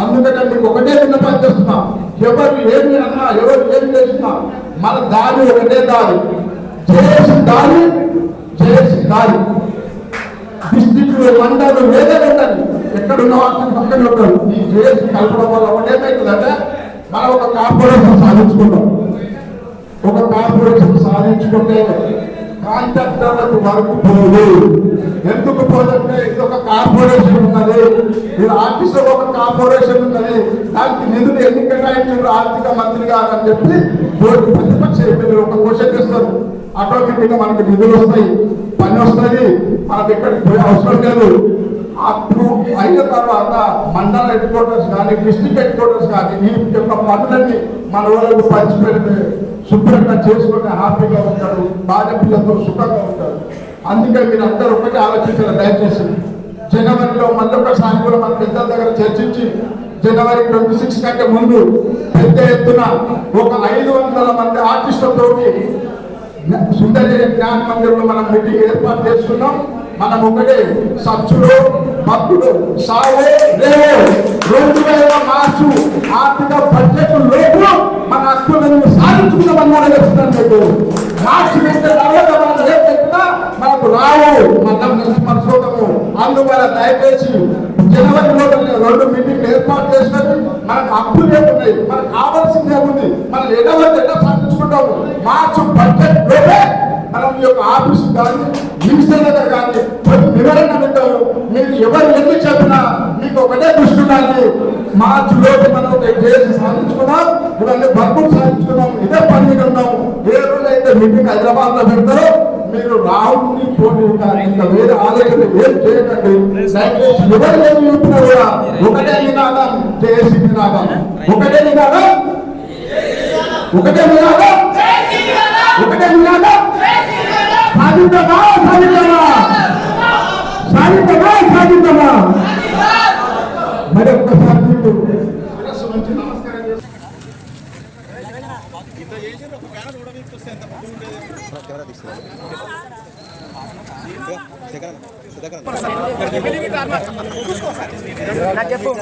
అందుకనే మీకు ఒకటే విన్నపం చేస్తున్నాం, ఎవరు ఏమి అన్నా ఎవరు ఏమి చేసినా మన దారి ఒకటే దారి, జేఏసీ దారి, జేఏసీ దారి. డిస్ట్రిక్ట్ మండలు ఏదైనా ఉండాలి, ఎక్కడున్న వాటిని పక్కన ఉంటారు. ఈ జేఏసీ కలపడం వల్ల ఒకటేమైతుందంటే మనం ఒక కార్పొరేషన్ సాధించుకుంటాం. ఒక కార్పొరేషన్ సాధించుకుంటే కాంట్రాక్టర్లకు వర్క్ పోదు. ఎందుకు పోదంటే ఇది ఒక కార్పొరేషన్ ఉన్నది, ఇది ఆఫీసులో ఒక కార్పొరేషన్ ఉన్నది, దానికి నిధులు ఎన్ని కేటాయించారు ఆర్థిక మంత్రి గారు అని చెప్పి బోర్డు ప్రతిపక్ష ఎంపీలు ఒక క్వశ్చన్ ఇస్తారు. ఆటోమేటిక్గా మనకి నిధులు వస్తాయి, పని వస్తుంది, మనకి ఎక్కడికి పోయే అవసరం లేదు. అప్పుడు అయిన తర్వాత మండల హెడ్ క్వార్టర్స్ కానీ డిస్ట్రిక్ట్ హెడ్ క్వార్టర్స్ కానీ ఈ యొక్క పనులన్నీ మన వాళ్ళకు పంచిపెడితే శుభ్రంగా చేసుకుంటే హ్యాపీగా ఉంటాడు, భార్య పిల్లలతో సుఖంగా ఉంటాడు. అందుకే మీరు అందరూ ఒకటి ఆలోచించారు. దయచేసి జనవరిలో మళ్ళీ ఒకసారి కూడా మన పెద్దల దగ్గర చర్చించి జనవరి 26 కంటే ముందు పెద్ద ఎత్తున ఒక 500 మంది ఆర్టిస్టులతో సుందరగిరి జ్ఞాన మందిరంలో మనం మీటింగ్ ఏర్పాటు చేసుకున్నాం. మనం ఒకటే సచ్చులు భక్తులు సావో రేవో 2000 మార్చు ఆర్థిక బడ్జెట్ లోపు మన హక్కులను సాధించుకున్నామని కూడా చెప్తున్నాను. మీకు మార్చి తర్వాత మనం ఏం చెప్పినా మనకు రావు, మనం మర్చిపోతాము. అందువల్ల దయచేసి జనవరిలో 2 మీటింగ్లు ఏర్పాటు చేసుకొని మనకు హక్కులు ఏమున్నాయి, మనకు కావాల్సింది ఏముంది, మనం ఎలా సాధించుకుంటాము. మార్చి బడ్జెట్ లోపే మనం ఈ యొక్క ఆఫీసు కానీ మినిస్టర్ దగ్గర కానీ కొన్ని వివరణ వింటాము. మీరు ఎవరు ఎందుకు చెప్పినా మీకు ఒకటే దృష్టి ఉండాలి. మార్చిలోకి మనం ఒక చేసి సాధించుకున్నాం, ఇవన్నీ భర్తలు సాధించుకున్నాం, ఇదే పని మీద ఉన్నాం. ఏ రోజైతే మీటింగ్ హైదరాబాద్ లో పెడతారో మీరు రావుని పోటీ ఉంటారు, ఇంకా వేరే ఆలోచన ఏం చేయకండి. ఎవరు ఏమి చెప్పినా కూడా ఒకటే నినాదం, జేఏసీ నినాదం, ఒకటే నినాదం, ఒకటే నినాదం, ఒకటే నినాదం. సాధిద్దామా సాధిద్దామా సాధిద్దామా సాధిద్దామా. మరి ఒక్కసారి మీకు మంచి నమస్కారం చెప్పు.